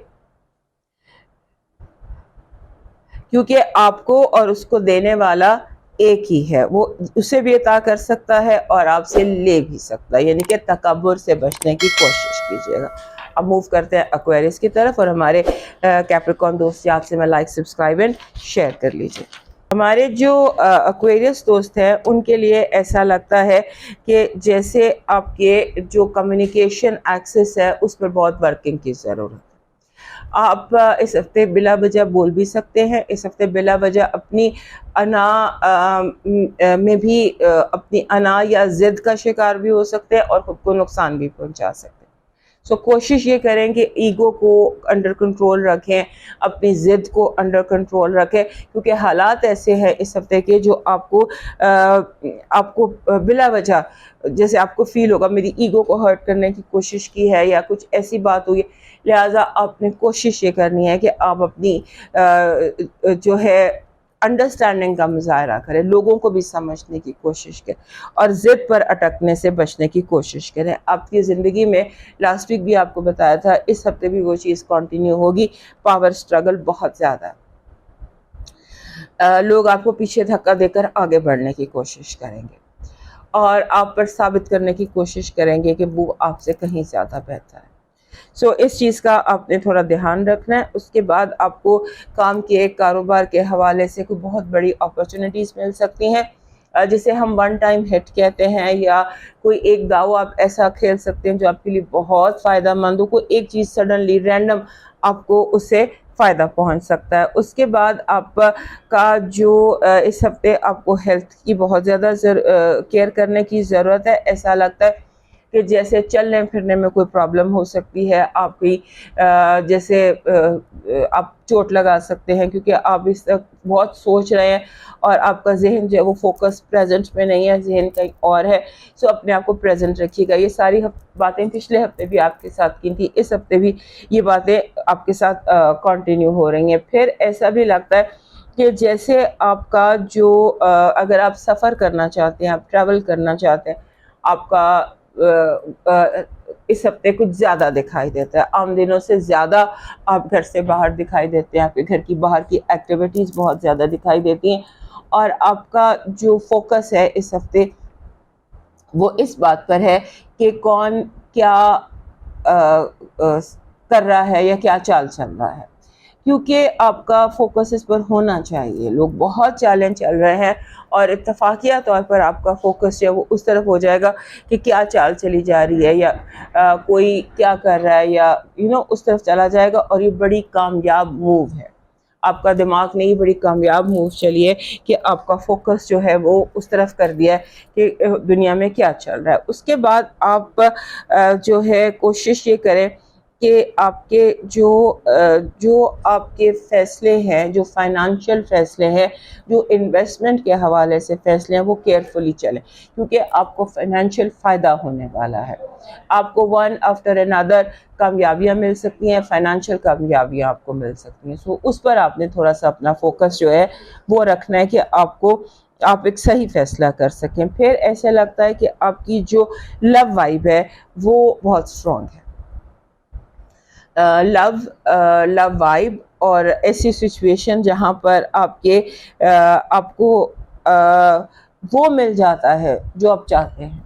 کیونکہ آپ کو اور اس کو دینے والا ایک ہی ہے, وہ اسے بھی عطا کر سکتا ہے اور آپ سے لے بھی سکتا ہے, یعنی کہ تکبر سے بچنے کی کوشش کیجیے گا. اب موو کرتے ہیں ایکویرس کی طرف, اور ہمارے کیپریکارن دوست آپ سے میں لائک سبسکرائب اینڈ شیئر کر لیجیے. ہمارے جو ایکویرس دوست ہیں ان کے لیے ایسا لگتا ہے کہ جیسے آپ کے جو کمیونیکیشن ایکسس ہے اس پر بہت ورکنگ کی ضرورت ہے. آپ اس ہفتے بلا وجہ بول بھی سکتے ہیں, اس ہفتے بلا وجہ اپنی انا میں بھی اپنی انا یا ضد کا شکار بھی ہو سکتے ہیں اور خود کو نقصان بھی پہنچا سکتے ہیں. سو کوشش یہ کریں کہ ایگو کو انڈر کنٹرول رکھیں, اپنی ضد کو انڈر کنٹرول رکھیں, کیونکہ حالات ایسے ہیں اس ہفتے کے جو آپ کو بلا وجہ جیسے آپ کو فیل ہوگا میری ایگو کو ہرٹ کرنے کی کوشش کی ہے یا کچھ ایسی بات ہوئی, لہٰذا آپ نے کوشش یہ کرنی ہے کہ آپ اپنی جو ہے انڈرسٹینڈنگ کا مظاہرہ کریں, لوگوں کو بھی سمجھنے کی کوشش کریں اور ضد پر اٹکنے سے بچنے کی کوشش کریں. آپ کی زندگی میں لاسٹ ویک بھی آپ کو بتایا تھا, اس ہفتے بھی وہ چیز کنٹینیو ہوگی. پاور سٹرگل بہت زیادہ ہے, لوگ آپ کو پیچھے دھکا دے کر آگے بڑھنے کی کوشش کریں گے اور آپ پر ثابت کرنے کی کوشش کریں گے کہ وہ آپ سے کہیں زیادہ بہتر ہے. سو اس چیز کا آپ نے تھوڑا دھیان رکھنا ہے. اس کے بعد آپ کو کام کے کاروبار کے حوالے سے کوئی بہت بڑی اپرچونیٹیز مل سکتی ہیں, جسے ہم ون ٹائم ہٹ کہتے ہیں, یا کوئی ایک داؤ آپ ایسا کھیل سکتے ہیں جو آپ کے لیے بہت فائدہ مند ہو. کوئی ایک چیز سڈنلی رینڈم آپ کو اس سے فائدہ پہنچ سکتا ہے. اس کے بعد آپ کا جو اس ہفتے آپ کو ہیلتھ کی بہت زیادہ کیئر کرنے کی ضرورت ہے. ایسا لگتا ہے کہ جیسے چلنے پھرنے میں کوئی پرابلم ہو سکتی ہے آپ کی, جیسے آپ چوٹ لگا سکتے ہیں کیونکہ آپ اس وقت بہت سوچ رہے ہیں اور آپ کا ذہن جو ہے وہ فوکس پریزنٹ میں نہیں ہے, ذہن کہیں اور ہے. سو اپنے آپ کو پریزنٹ رکھیے گا. یہ ساری باتیں پچھلے ہفتے بھی آپ کے ساتھ کی تھی, اس ہفتے بھی یہ باتیں آپ کے ساتھ کنٹینیو ہو رہی ہیں. پھر ایسا بھی لگتا ہے کہ جیسے آپ کا جو اگر آپ سفر کرنا چاہتے ہیں, آپ ٹریول کرنا چاہتے ہیں, آپ کا اس ہفتے کچھ زیادہ دکھائی دیتا ہے. عام دنوں سے زیادہ آپ گھر سے باہر دکھائی دیتے ہیں, آپ کے گھر کی باہر کی ایکٹیویٹیز بہت زیادہ دکھائی دیتی ہیں, اور آپ کا جو فوکس ہے اس ہفتے وہ اس بات پر ہے کہ کون کیا کر رہا ہے یا کیا چال چل رہا ہے, کیونکہ آپ کا فوکس اس پر ہونا چاہیے. لوگ بہت چالیں چل رہے ہیں اور اتفاقیہ طور پر آپ کا فوکس جو ہے وہ اس طرف ہو جائے گا کہ کیا چال چلی جا رہی ہے یا کوئی کیا کر رہا ہے یا اس طرف چلا جائے گا. اور یہ بڑی کامیاب موو ہے, آپ کا دماغ نے یہ بڑی کامیاب موو چلی ہے کہ آپ کا فوکس جو ہے وہ اس طرف کر دیا ہے کہ دنیا میں کیا چل رہا ہے. اس کے بعد آپ جو ہے کوشش یہ کریں کہ آپ کے جو آپ کے فیصلے ہیں, جو فائنانشیل فیصلے ہیں, جو انویسٹمنٹ کے حوالے سے فیصلے ہیں, وہ کیئرفلی چلیں, کیونکہ آپ کو فائنینشیل فائدہ ہونے والا ہے. آپ کو ون آفٹر انادر کامیابیاں مل سکتی ہیں, فائنینشیل کامیابیاں آپ کو مل سکتی ہیں. سو اس پر آپ نے تھوڑا سا اپنا فوکس جو ہے وہ رکھنا ہے کہ آپ ایک صحیح فیصلہ کر سکیں. پھر ایسا لگتا ہے کہ آپ کی جو لو وائب ہے وہ بہت اسٹرانگ ہے. لو وائب اور ایسی سچویشن جہاں پر آپ کو وہ مل جاتا ہے جو آپ چاہتے ہیں,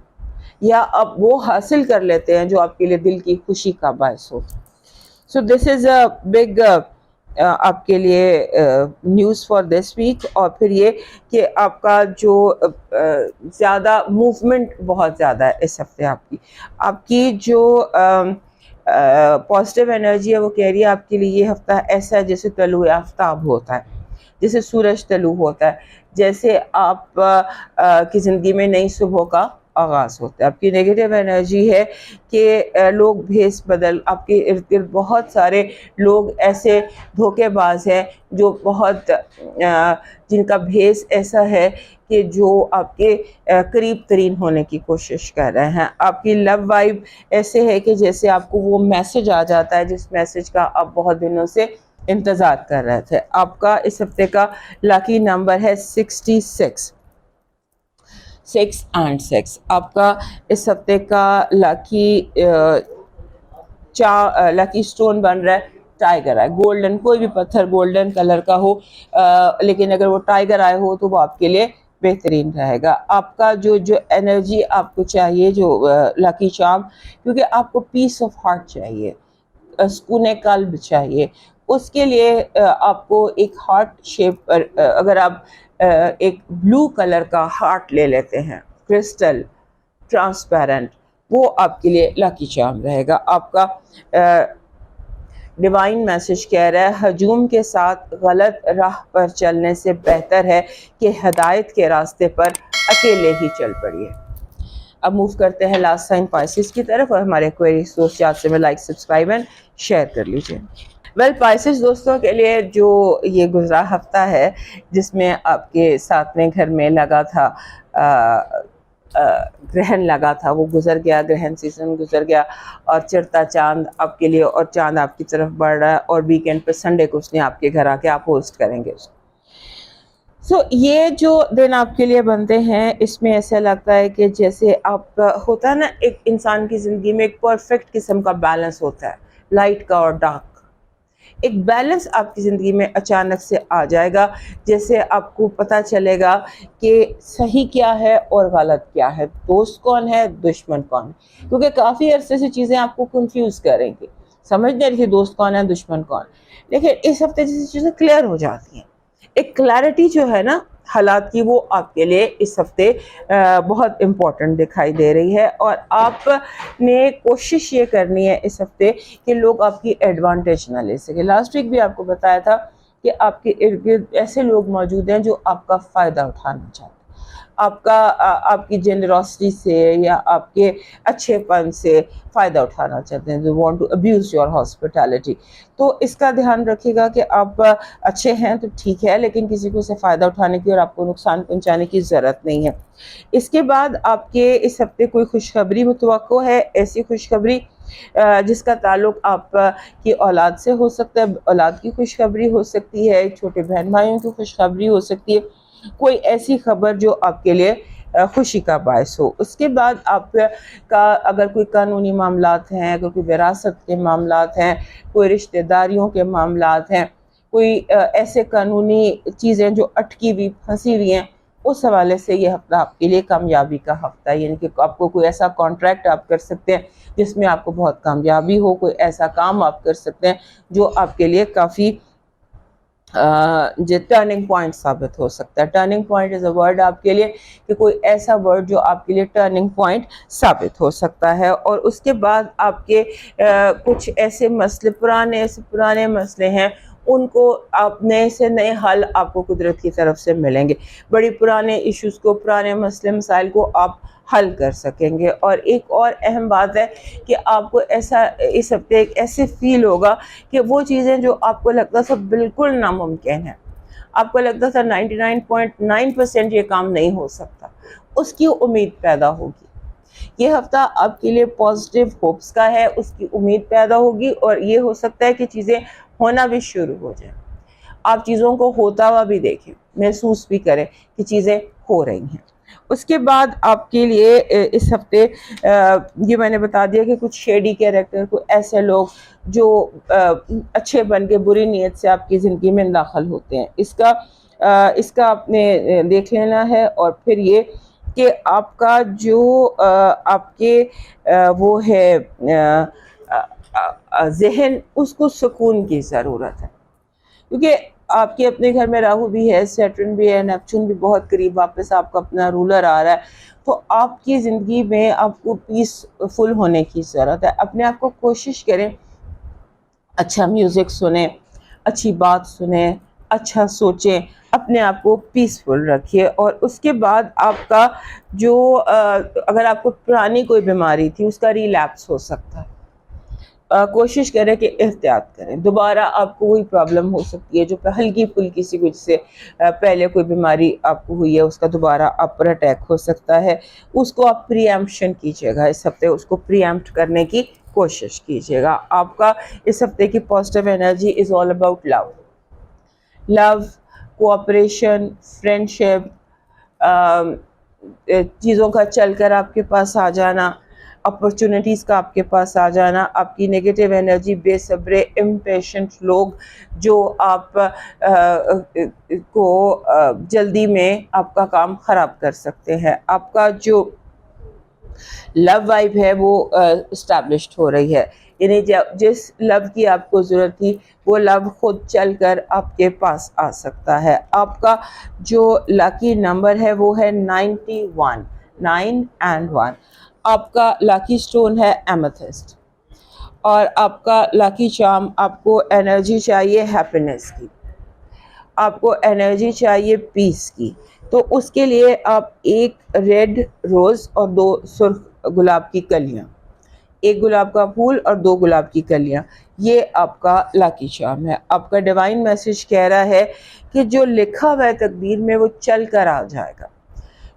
یا آپ وہ حاصل کر لیتے ہیں جو آپ کے لیے دل کی خوشی کا باعث ہو. سو دس از اے بگ آپ کے لیے نیوز فار دس ویک. اور پھر یہ کہ آپ کا جو زیادہ موومنٹ بہت زیادہ ہے اس ہفتے, آپ کی جو پازیٹیو انرجی ہے وہ کہہ رہی ہے آپ کے لیے یہ ہفتہ ایسا ہے جیسے طلوع آفتاب ہوتا ہے، جیسے سورج طلوع ہوتا ہے، جیسے آپ کی زندگی میں نئی صبح کا آغاز ہوتا ہے۔ آپ کی نیگیٹو انرجی ہے کہ لوگ بھیس بدل، آپ کے ارد گرد بہت سارے لوگ ایسے دھوکے باز ہیں جو بہت جن کا بھیس ایسا ہے کہ جو آپ کے قریب ترین ہونے کی کوشش کر رہے ہیں۔ آپ کی لو وائب ایسے ہے کہ جیسے آپ کو وہ میسج آ جاتا ہے جس میسج کا آپ بہت دنوں سے انتظار کر رہے تھے۔ آپ کا اس ہفتے کا لاکی نمبر ہے 66، 6 اینڈ 6۔ آپ کا اس ہفتے کا لاکی سٹون بن رہا ہے ٹائیگر آئے، گولڈن، کوئی بھی پتھر گولڈن کلر کا ہو، لیکن اگر وہ ٹائیگر آئے ہو تو وہ آپ کے لیے بہترین رہے گا۔ آپ کا جو انرجی آپ کو چاہیے، جو لاکی چارم، کیونکہ آپ کو پیس آف ہارٹ چاہیے، سکون قلب چاہیے، اس کے لیے آپ کو ایک ہارٹ شیپ پر اگر آپ ایک بلو کلر کا ہارٹ لے لیتے ہیں، کرسٹل ٹرانسپیرنٹ، وہ آپ کے لیے لاکی چارم رہے گا۔ آپ کا ڈیوائن میسج کہہ رہا ہے ہجوم کے ساتھ غلط راہ پر چلنے سے بہتر ہے کہ ہدایت کے راستے پر اکیلے ہی چل پڑیے۔ اب موو کرتے ہیں لاسٹ سائن پائسس کی طرف، اور ہمارے کوئریز دوست سے میں لائک، سبسکرائب اینڈ شیئر کر لیجئے۔ پائسس دوستوں کے لیے جو یہ گزرا ہفتہ ہے جس میں آپ کے ساتویں گھر میں لگا تھا گرہن لگا تھا، وہ گزر گیا، گرہن سیزن گزر گیا، اور چڑھتا چاند آپ کے لیے، اور چاند آپ کی طرف بڑھ رہا ہے، اور ویکینڈ پہ سنڈے کو اس نے آپ کے گھر آ کے آپ ہوسٹ کریں گے اس کو۔ یہ جو دن آپ کے لیے بنتے ہیں، اس میں ایسا لگتا ہے کہ جیسے آپ ہوتا ہے نا، ایک انسان کی زندگی میں ایک پرفیکٹ قسم کا بیلنس ہوتا ہے، لائٹ کا اور ڈارک۔ ایک بیلنس آپ کی زندگی میں اچانک سے آ جائے گا، جیسے آپ کو پتہ چلے گا کہ صحیح کیا ہے اور غلط کیا ہے، دوست کون ہے، دشمن کون ہے، کیونکہ کافی عرصے سے چیزیں آپ کو کنفیوز کریں گی، سمجھ نہیں رہی کہ دوست کون ہے، دشمن کون، لیکن اس ہفتے جیسی چیزیں کلیئر ہو جاتی ہیں۔ ایک کلیئرٹی جو ہے نا حالات کی، وہ آپ کے لیے اس ہفتے بہت امپورٹنٹ دکھائی دے رہی ہے، اور آپ نے کوشش یہ کرنی ہے اس ہفتے کہ لوگ آپ کی ایڈوانٹیج نہ لے سکے۔ لاسٹ ویک بھی آپ کو بتایا تھا کہ آپ کے ارد گرد ایسے لوگ موجود ہیں جو آپ کا فائدہ اٹھانا چاہتے ہیں، آپ کی جنراسٹی سے یا آپ کے اچھے پن سے فائدہ اٹھانا چاہتے ہیں، they want to abuse your hospitality۔ تو اس کا دھیان رکھیے گا کہ آپ اچھے ہیں تو ٹھیک ہے، لیکن کسی کو سے فائدہ اٹھانے کی اور آپ کو نقصان پہنچانے کی ضرورت نہیں ہے۔ اس کے بعد آپ کے اس ہفتے کوئی خوشخبری متوقع ہے، ایسی خوشخبری جس کا تعلق آپ کی اولاد سے ہو سکتا ہے، اولاد کی خوشخبری ہو سکتی ہے، چھوٹے بہن بھائیوں کی خوشخبری ہو سکتی ہے، کوئی ایسی خبر جو آپ کے لیے خوشی کا باعث ہو۔ اس کے بعد آپ کا اگر کوئی قانونی معاملات ہیں، اگر کوئی وراثت کے معاملات ہیں، کوئی رشتہ داریوں کے معاملات ہیں، کوئی ایسے قانونی چیزیں جو اٹکی ہوئی پھنسی ہوئی ہیں، اس حوالے سے یہ ہفتہ آپ کے لیے کامیابی کا ہفتہ ہے، یعنی کہ آپ کو کوئی ایسا کانٹریکٹ آپ کر سکتے ہیں جس میں آپ کو بہت کامیابی ہو، کوئی ایسا کام آپ کر سکتے ہیں جو آپ کے لیے کافی ٹرننگ پوائنٹ ثابت ہو سکتا ہے۔ Turning point is a word آپ کے لیے کہ کوئی ایسا ورڈ جو آپ کے لیے ٹرننگ پوائنٹ ثابت ہو سکتا ہے۔ اور اس کے بعد آپ کے کچھ ایسے مسئلے، پرانے مسئلے ہیں، ان کو آپ نئے سے نئے حل آپ کو قدرت کی طرف سے ملیں گے، بڑی پرانے ایشوز کو، پرانے مسئلے مسائل کو آپ حل کر سکیں گے۔ اور ایک اور اہم بات ہے کہ آپ کو ایسا اس ہفتے ایک ایسے فیل ہوگا کہ وہ چیزیں جو آپ کو لگتا تھا بالکل ناممکن ہے، آپ کو لگتا تھا 99.9% یہ کام نہیں ہو سکتا، اس کی امید پیدا ہوگی۔ یہ ہفتہ آپ کے لیے پازیٹیو ہوپس کا ہے، اس کی امید پیدا ہوگی، اور یہ ہو سکتا ہے کہ چیزیں ہونا بھی شروع ہو جائیں، آپ چیزوں کو ہوتا ہوا بھی دیکھیں، محسوس بھی کریں کہ چیزیں ہو رہی ہیں۔ اس کے بعد آپ کے لیے اس ہفتے یہ میں نے بتا دیا کہ کچھ شیڈی کیریکٹر، کوئی ایسے لوگ جو اچھے بن کے بری نیت سے آپ کی زندگی میں داخل ہوتے ہیں، اس کا آپ نے دیکھ لینا ہے۔ اور پھر یہ کہ آپ کا جو آپ کے وہ ہے ذہن، اس کو سکون کی ضرورت ہے، کیونکہ آپ کے اپنے گھر میں راہو بھی ہے، سیٹرن بھی ہے، نیپچون بھی بہت قریب واپس آپ کا اپنا رولر آ رہا ہے، تو آپ کی زندگی میں آپ کو پیس فل ہونے کی ضرورت ہے. اپنے آپ کو کوشش کریں اچھا میوزک سنیں، اچھی بات سنیں، اچھا سوچیں، اپنے آپ کو پیسفل رکھیے. اور اس کے بعد آپ کا جو اگر آپ کو پرانی کوئی بیماری تھی اس کا ریلیپس ہو سکتا ہے. کوشش کریں کہ احتیاط کریں. دوبارہ آپ کو کوئی پرابلم ہو سکتی ہے جو ہلکی پھلکی سی کچھ سے پہلے کوئی بیماری آپ کو ہوئی ہے، اس کا دوبارہ آپ پر اٹیک ہو سکتا ہے. اس کو آپ پری ایمپشن کیجیے گا، اس ہفتے اس کو پری ایمپٹ کرنے کی کوشش کیجیے گا. آپ کا اس ہفتے کی positive energy is all about love. Love, cooperation, friendship, چیزوں کا چل کر آپ کے پاس آ جانا، اپرچونٹیز کا آپ کے پاس آ جانا. آپ کی نگیٹو انرجی، بے صبرے امپیشنٹ لوگ جو آپ کو جلدی میں آپ کا کام خراب کر سکتے ہیں. آپ کا جو لو وائب ہے وہ اسٹیبلشڈ ہو رہی ہے، یعنی جس لو کی آپ کو ضرورت تھی وہ لو خود چل کر آپ کے پاس آ سکتا ہے. آپ کا جو لاکی نمبر ہے وہ ہے 91، 9 and 1. آپ کا لاکی سٹون ہے ایمیتھسٹ. اور آپ کا لاکی چارم، آپ کو انرجی چاہیے ہیپینس کی، آپ کو انرجی چاہیے پیس کی. تو اس کے لیے آپ ایک ریڈ روز اور 2 سرخ گلاب کی کلیاں، 1 گلاب کا پھول اور 2 گلاب کی کلیاں، یہ آپ کا لاکی چارم ہے. آپ کا ڈیوائن میسج کہہ رہا ہے کہ جو لکھا ہوا ہے تقدیر میں وہ چل کر آ جائے گا.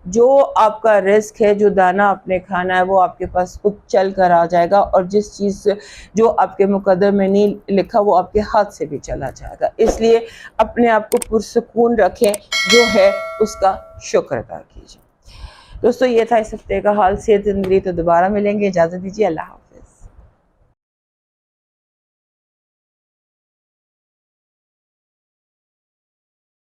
جو آپ کا رزق ہے، جو دانہ آپ نے کھانا ہے، وہ آپ کے پاس خود چل کر آ جائے گا. اور جس چیز جو آپ کے مقدر میں نہیں لکھا وہ آپ کے ہاتھ سے بھی چلا جائے گا. اس لیے اپنے آپ کو پرسکون رکھیں، جو ہے اس کا شکر ادا کیجیے. دوستو یہ تھا اس ہفتے کا حال. صحت زندگی تو دوبارہ ملیں گے. اجازت دیجیے. اللہ حافظ.